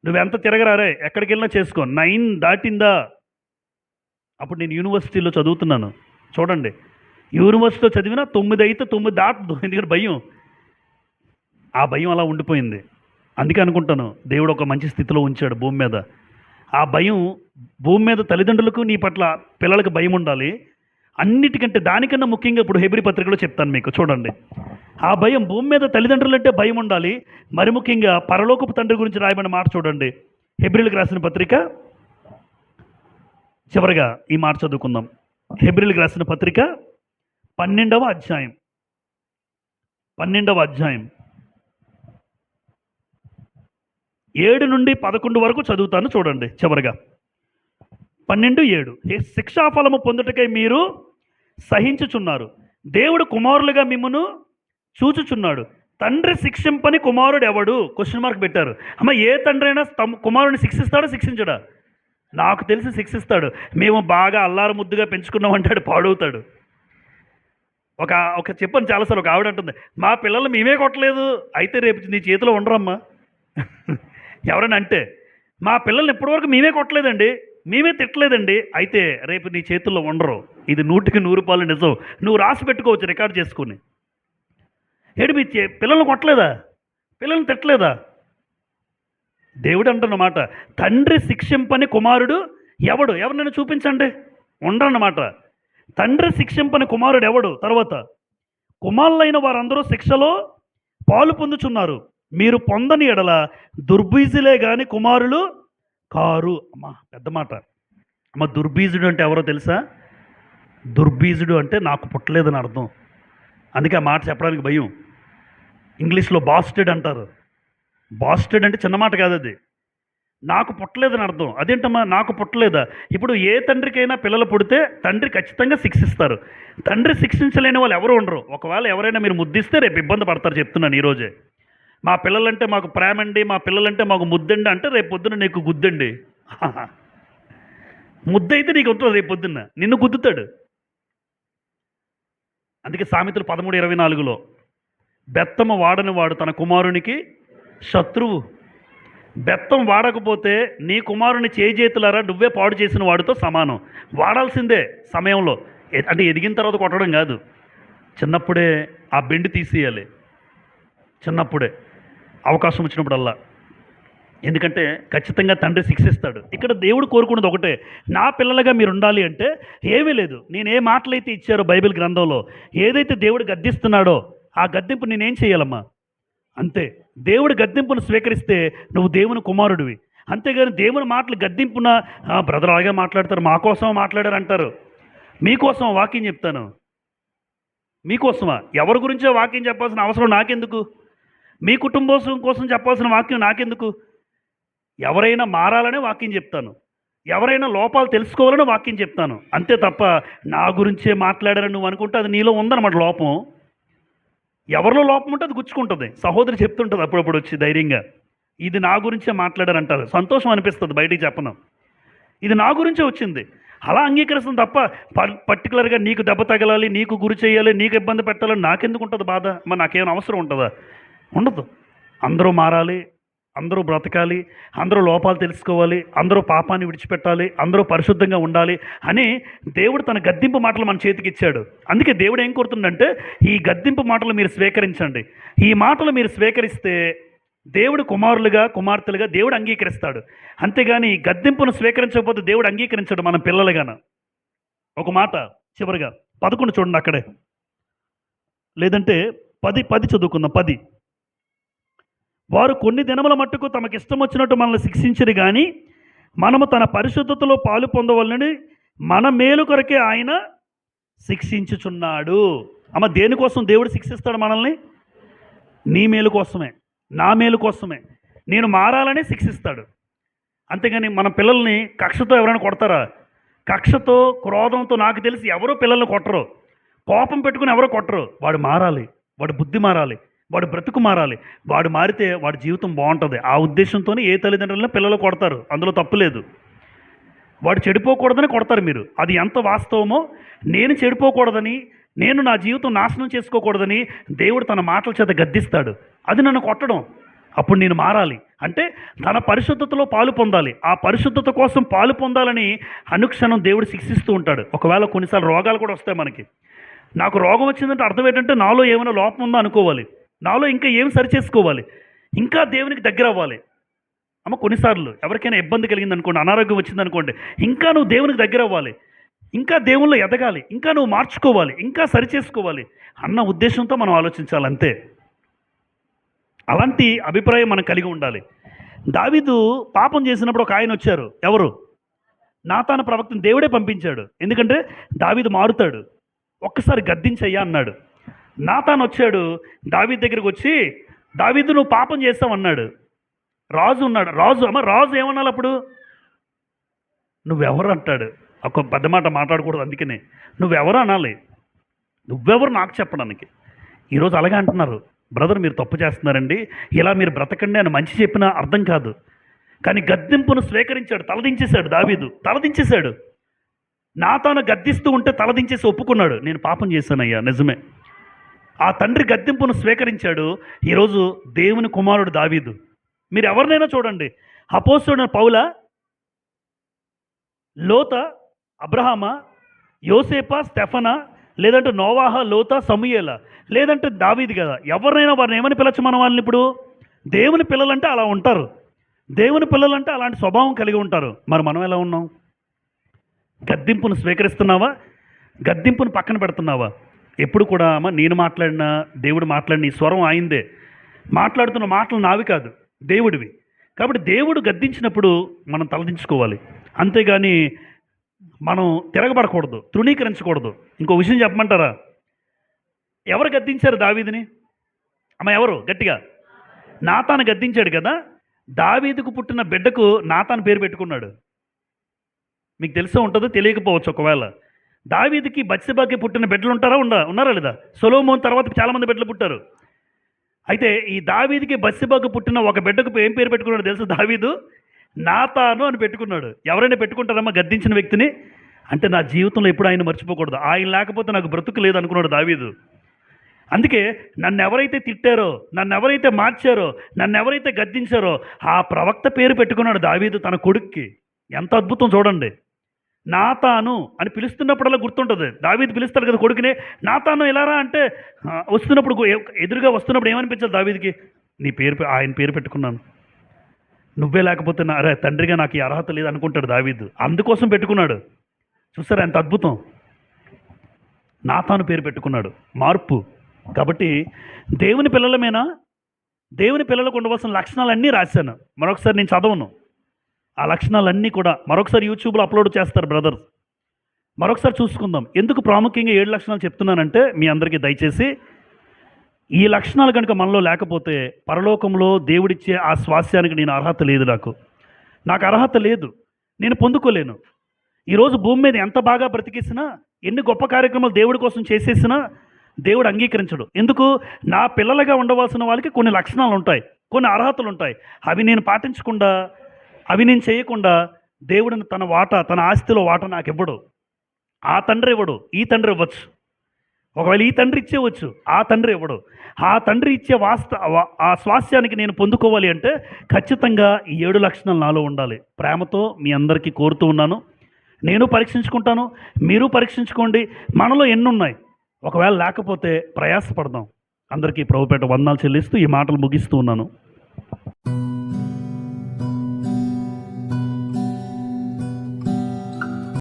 [SPEAKER 1] నువ్వెంత తిరగరారే ఎక్కడికి వెళ్ళినా చేసుకో, 9 దాటిందా. అప్పుడు నేను యూనివర్సిటీలో చదువుతున్నాను. చూడండి, యూనివర్సిటీలో చదివినా 9 అయితే 9 దాటదు. ఎందుకంటే భయం. ఆ భయం అలా ఉండిపోయింది. అందుకే అనుకుంటాను దేవుడు ఒక మంచి స్థితిలో ఉంచాడు భూమి మీద. ఆ భయం భూమి మీద తల్లిదండ్రులకు నీ పట్ల పిల్లలకు భయం ఉండాలి. అన్నిటికంటే దానికన్నా ముఖ్యంగా ఇప్పుడు హెబ్రీ పత్రికలో చెప్తాను మీకు, చూడండి. ఆ భయం భూమి మీద తల్లిదండ్రులంటే భయం ఉండాలి. మరి ముఖ్యంగా పరలోకపు తండ్రి గురించి రాయబడిన మాట చూడండి. హెబ్రీలకు రాసిన పత్రిక చివరిగా ఈ మాట చదువుకుందాం. హెబ్రీలకు రాసిన పత్రిక 12వ అధ్యాయం 7 నుండి 11 వరకు చదువుతాను చూడండి. చివరిగా 12:7 శిక్షాఫలము పొందుటకై మీరు సహించుచున్నారు. దేవుడు కుమారులుగా మిమ్మును చూచుచున్నాడు. తండ్రి శిక్షింపని కుమారుడు ఎవడు? క్వశ్చన్ మార్క్ పెట్టారు. అమ్మ, ఏ తండ్రి అయినా కుమారుడిని శిక్షిస్తాడా శిక్షించడా? నాకు తెలిసి శిక్షిస్తాడు. మేము బాగా అల్లారు ముద్దుగా పెంచుకున్నాం అంటాడు, పాడవుతాడు. ఒక చెప్పని చాలాసార్లు ఒక ఆవిడ అంటుంది, మా పిల్లలు మేమే కొట్టలేదు, అయితే రేపు నీ చేతిలో ఉండరమ్మా. ఎవరైనా అంటే, మా పిల్లల్ని ఇప్పటివరకు మేమే కొట్టలేదండి, మేమే తిట్టలేదండి, అయితే రేపు నీ చేతుల్లో ఉండరు. ఇది 100కి 100 నిజం. నువ్వు రాసి పెట్టుకోవచ్చు రికార్డ్ చేసుకుని. ఏడు మీ పిల్లల్ని కొట్టలేదా, పిల్లల్ని తిట్టలేదా? దేవుడు అంటున్నమాట, తండ్రి శిక్షింపని కుమారుడు ఎవడు? ఎవరినైనా చూపించండి, ఉండరన్నమాట. తండ్రి శిక్షింపని కుమారుడు ఎవడు? తర్వాత, కుమారులైన వారందరూ శిక్షలో పాలు పొందుచున్నారు. మీరు పొందని ఎడల దుర్బీజులే గాని కుమారులు కారు. అమ్మా, పెద్ద మాట. అమ్మ, దుర్బీజుడు అంటే ఎవరో తెలుసా? దుర్బీజుడు అంటే నాకు పుట్టలేదని అర్థం. అందుకే ఆ మాట చెప్పడానికి భయం. ఇంగ్లీష్లో బాస్టెడ్ అంటారు. బాస్టెడ్ అంటే చిన్న మాట కాదు, అది నాకు పుట్టలేదని అర్థం. అదేంటమ్మా నాకు పుట్టలేదా? ఇప్పుడు ఏ తండ్రికైనా పిల్లలు పుడితే తండ్రి ఖచ్చితంగా శిక్షిస్తారు. తండ్రి శిక్షించలేని వాళ్ళు ఎవరు ఉండరు. ఒకవేళ ఎవరైనా మీరు ముద్దిస్తే రేపు ఇబ్బంది పడతారు, చెప్తున్నాను ఈరోజే. మా పిల్లలంటే మాకు ప్రేమండి, మా పిల్లలంటే మాకు ముద్దండి అంటే రేపు పొద్దున్న నీకు గుద్దండి. ముద్దయితే నీకు ఉంటుంది, రేపు పొద్దున్న నిన్ను గుద్దుతాడు. అందుకే సామెతలు 13:24లో బెత్తము వాడని వాడు తన కుమారునికి శత్రువు. బెత్తం వాడకపోతే నీ కుమారుని చేతులారా నువ్వే పాడు చేసిన వాడితో సమానం. వాడాల్సిందే సమయంలో, అంటే ఎదిగిన తర్వాత కొట్టడం కాదు. చిన్నప్పుడే ఆ బెండి తీసేయాలి, చిన్నప్పుడే అవకాశం వచ్చినప్పుడల్లా. ఎందుకంటే ఖచ్చితంగా తండ్రి శిక్షిస్తాడు. ఇక్కడ దేవుడు కోరుకున్నది ఒకటే, నా పిల్లలుగా మీరు ఉండాలి అంటే ఏమీ లేదు. నేను ఏ మాటలైతే ఇచ్చారో బైబిల్ గ్రంథంలో, ఏదైతే దేవుడు గద్దిస్తున్నాడో ఆ గద్దింపు నేనేం చేయాలమ్మా? అంతే. దేవుడి గద్దింపును స్వీకరిస్తే నువ్వు దేవుని కుమారుడివి. అంతేగాని దేవుని మాటలు గద్దింపున బ్రదర్ అలాగే మాట్లాడతారు, మా కోసం మాట్లాడారు అంటారు. మీకోసం వాక్యం చెప్తాను, మీకోసమా? ఎవరి గురించో వాక్యం చెప్పాల్సిన అవసరం నాకెందుకు? మీ కుటుంబం కోసం చెప్పాల్సిన వాక్యం నాకెందుకు? ఎవరైనా మారాలనే వాక్యం చెప్తాను, ఎవరైనా లోపాలు తెలుసుకోవాలని వాక్యం చెప్తాను, అంతే తప్ప నా గురించే మాట్లాడారని నువ్వు అనుకుంటే అది నీలో ఉందన్నమాట లోపం. ఎవరిలో లోపం ఉంటే అది గుచ్చుకుంటుంది. సహోదరి చెప్తుంటుంది అప్పుడప్పుడు వచ్చి ధైర్యంగా, ఇది నా గురించే మాట్లాడారంటారు. సంతోషం అనిపిస్తుంది, బయటికి చెప్పను. ఇది నా గురించే వచ్చింది, అలా అంగీకరిస్తుంది తప్ప పర్టికులర్గా నీకు దెబ్బ తగలాలి, నీకు గురి చేయాలి, నీకు ఇబ్బంది పెట్టాలని నాకెందుకు ఉంటుంది బాధ? మరి నాకేమైనా అవసరం ఉంటుందా? ఉండదు. అందరూ మారాలి, అందరూ బ్రతకాలి, అందరూ లోపాలు తెలుసుకోవాలి, అందరూ పాపాన్ని విడిచిపెట్టాలి, అందరూ పరిశుద్ధంగా ఉండాలి అని దేవుడు తన గద్దింపు మాటలు మన చేతికి ఇచ్చాడు. అందుకే దేవుడు ఏం కోరుతుందంటే, ఈ గద్దింపు మాటలు మీరు స్వీకరించండి. ఈ మాటలు మీరు స్వీకరిస్తే దేవుడు కుమారులుగా కుమార్తెలుగా దేవుడు అంగీకరిస్తాడు. అంతేగాని గద్దింపును స్వీకరించకపోతే దేవుడు అంగీకరించడు మన పిల్లలుగాన. ఒక మాట చివరిగా 11 చూడండి అక్కడే. లేదంటే 10 చదువుకుందాం. 10 వారు కొన్ని దినముల మట్టుకు తమకిష్టం వచ్చినట్టు మనల్ని శిక్షించరు గాని మనము తన పరిశుద్ధతలో పాలు పొందవలనని మన మేలు కొరకే ఆయన శిక్షించుచున్నాడు. అమ్మ, దేనికోసం దేవుడు శిక్షిస్తాడు మనల్ని? నీ మేలు కోసమే, నా మేలు కోసమే. నేను మారాలని శిక్షిస్తాడు. అంతేగాని మన పిల్లల్ని కక్షతో ఎవరైనా కొడతారా? కక్షతో, క్రోధంతో నాకు తెలిసి ఎవరూ పిల్లల్ని కొట్టరు. కోపం పెట్టుకుని ఎవరో కొట్టరు. వాడు మారాలి, వాడు బుద్ధి మారాలి, వాడు బ్రతుకు మారాలి. వాడు మారితే వాడి జీవితం బాగుంటుంది. ఆ ఉద్దేశంతోనే ఏ తల్లిదండ్రులను పిల్లలు కొడతారు. అందులో తప్పు లేదు. వాడు చెడిపోకూడదని కొడతారు మీరు. అది ఎంత వాస్తవమో, నేను చెడిపోకూడదని, నేను నా జీవితం నాశనం చేసుకోకూడదని దేవుడు తన మాటల చేత గద్దిస్తాడు. అది నన్ను కొట్టడం. అప్పుడు నేను మారాలి అంటే తన పరిశుద్ధతలో పాలు పొందాలి. ఆ పరిశుద్ధత కోసం పాలు పొందాలని అనుక్షణం దేవుడు శిక్షిస్తూ ఉంటాడు. ఒకవేళ కొన్నిసార్లు రోగాలు కూడా వస్తాయి మనకి. నాకు రోగం వచ్చిందంటే అర్థం ఏంటంటే నాలో ఏమైనా లోపం ఉందో అనుకోవాలి, నాలో ఇంకా ఏం సరిచేసుకోవాలి, ఇంకా దేవునికి దగ్గర అవ్వాలి. అమ్మ, కొన్నిసార్లు ఎవరికైనా ఇబ్బంది కలిగింది అనుకోండి, అనారోగ్యం వచ్చిందనుకోండి, ఇంకా నువ్వు దేవునికి దగ్గర అవ్వాలి, ఇంకా దేవుళ్ళు ఎదగాలి, ఇంకా నువ్వు మార్చుకోవాలి, ఇంకా సరిచేసుకోవాలి అన్న ఉద్దేశంతో మనం ఆలోచించాలి. అంతే. అలాంటి అభిప్రాయం మనం కలిగి ఉండాలి. దావీదు పాపం చేసినప్పుడు ఒక ఆయన వచ్చారు. ఎవరు? నాతాను ప్రవక్తను దేవుడే పంపించాడు. ఎందుకంటే దావీదు మారుతాడు. ఒక్కసారి గద్దించయ్యా అన్నాడు. నాతాను వచ్చాడు దావీదు దగ్గరికి వచ్చి, దావీదు నువ్వు పాపం చేస్తావు అన్నాడు. రాజు ఉన్నాడు. రాజు ఏమన్నాడు అప్పుడు? నువ్వెవరు అంటాడు. ఒక పెద్ద మాట మాట్లాడకూడదు. అందుకనే నువ్వెవరు అనాలి. నువ్వెవరు నాకు చెప్పడానికి. ఈరోజు అలాగే అంటున్నారు. బ్రదర్, మీరు తప్పు చేస్తున్నారండి, ఇలా మీరు బ్రతకండి అని మంచి చెప్పినా అర్థం కాదు. కానీ గద్దింపును స్వీకరించాడు. తలదించేశాడు దావీదు. తలదించేశాడు. నాతాను గద్దిస్తూ ఉంటే తలదించేసి ఒప్పుకున్నాడు, నేను పాపం చేశానయ్యా, నిజమే. ఆ తండ్రి గద్దింపును స్వీకరించాడు. ఈరోజు దేవుని కుమారుడు దావీదు. మీరు ఎవరినైనా చూడండి, అపోస్తలుడైన పౌలా, లోత, అబ్రహామా, యోసేపా, స్టెఫనా, లేదంటే నోవాహ, లోత, సమూయేలా, లేదంటే దావీదు కదా, ఎవరినైనా వారిని ఏమని పిలవచ్చు మనం వాళ్ళని? ఇప్పుడు దేవుని పిల్లలంటే అలా ఉంటారు. దేవుని పిల్లలంటే అలాంటి స్వభావం కలిగి ఉంటారు. మరి మనం ఎలా ఉన్నాం? గద్దింపును స్వీకరిస్తున్నావా? గద్దింపును పక్కన పెడుతున్నావా? ఎప్పుడు కూడా నేను మాట్లాడినా, దేవుడు మాట్లాడిన ఈ స్వరం ఆయిందే. మాట్లాడుతున్న మాటలు నావి కాదు, దేవుడివి. కాబట్టి దేవుడు గద్దించినప్పుడు మనం తలదించుకోవాలి. అంతేగాని మనం తిరగబడకూడదు, తృణీకరించకూడదు. ఇంకో విషయం చెప్పమంటారా? ఎవరు గద్దించారు దావీదుని? అమ్మ, ఎవరు? గట్టిగా. నాతాను గద్దించాడు కదా. దావీదుకు పుట్టిన బిడ్డకు నాతాను పేరు పెట్టుకున్నాడు. మీకు తెలిసే ఉంటుందో తెలియకపోవచ్చు. ఒకవేళ దావీదుకి బత్షెబాకి పుట్టిన బిడ్డలు ఉన్నారా లేదా? సొలొమోను తర్వాత చాలామంది బిడ్డలు పుట్టారు. అయితే ఈ దావీదుకి బత్షెబాకి పుట్టిన ఒక బిడ్డకు ఏం పేరు పెట్టుకున్నాడు తెలుసు? దావీదు నాతాను అని పెట్టుకున్నాడు. ఎవరైనా పెట్టుకుంటారమ్మా గద్దించిన వ్యక్తిని? అంటే నా జీవితంలో ఎప్పుడు ఆయన మర్చిపోకూడదు, ఆయన లేకపోతే నాకు బ్రతుకు లేదు అనుకున్నాడు దావీదు. అందుకే నన్ను ఎవరైతే తిట్టారో, నన్ను ఎవరైతే మార్చారో, నన్ను ఎవరైతే గద్దించారో ఆ ప్రవక్త పేరు పెట్టుకున్నాడు దావీదు తన కొడుక్కి. ఎంత అద్భుతం చూడండి. నాతాను అని పిలుస్తున్నప్పుడల్లా గుర్తుంటుంది. దావీదు పిలుస్తాడు కదా కొడుకునే, నాతాను ఎలారా అంటే వస్తున్నప్పుడు, ఎదురుగా వస్తున్నప్పుడు ఏమనిపించాలి దావీదుకి? ఆయన పేరు పెట్టుకున్నాను, నువ్వే లేకపోతే అరే తండ్రిగా నాకు ఈ అర్హత లేదు అనుకుంటాడు దావీదు. అందుకోసం పెట్టుకున్నాడు. చూసారా ఎంత అద్భుతం? నాతాను పేరు పెట్టుకున్నాడు. మార్పు. కాబట్టి దేవుని పిల్లలమేనా? దేవుని పిల్లలకు ఉండవలసిన లక్షణాలన్నీ రాశాను. మరొకసారి నేను చదవను. ఆ లక్షణాలన్నీ కూడా మరొకసారి యూట్యూబ్లో అప్లోడ్ చేస్తారు బ్రదర్స్. మరొకసారి చూసుకుందాం. ఎందుకు ప్రాముఖ్యంగా 7 లక్షణాలు చెప్తున్నానంటే మీ అందరికీ దయచేసి ఈ లక్షణాలు కనుక మనలో లేకపోతే పరలోకంలో దేవుడిచ్చే ఆ స్వాస్యానికి నేను అర్హత లేదు. నాకు అర్హత లేదు, నేను పొందుకోలేను. ఈరోజు భూమి మీద ఎంత బాగా బ్రతికేసినా, ఎన్ని గొప్ప కార్యక్రమాలు దేవుడి కోసం చేసేసినా దేవుడు అంగీకరించడు. ఎందుకు? నా పిల్లలుగా ఉండవలసిన వాళ్ళకి కొన్ని లక్షణాలు ఉంటాయి, కొన్ని అర్హతలు ఉంటాయి. అవి నేను పాటించకుండా, అవి నేను చేయకుండా దేవుడిని తన ఆస్తిలో వాటా నాకు ఇవ్వడు. ఆ తండ్రి ఇవ్వడు, ఈ తండ్రి ఇవ్వచ్చు. ఒకవేళ ఈ తండ్రి ఇచ్చేవచ్చు, ఆ తండ్రి ఇవ్వడు. ఆ తండ్రి ఇచ్చే ఆ స్వాస్యానికి నేను పొందుకోవాలి అంటే ఖచ్చితంగా ఈ 7 లక్షణాలు నాలో ఉండాలి. ప్రేమతో మీ అందరికీ కోరుతూ ఉన్నాను. నేను పరీక్షించుకుంటాను, మీరు పరీక్షించుకోండి. మనలో ఎన్నున్నాయి? ఒకవేళ లేకపోతే ప్రయాసపడదాం. అందరికీ ప్రభుపేట వందనాలు చెల్లిస్తూ ఈ మాటలు ముగిస్తూ ఉన్నాను.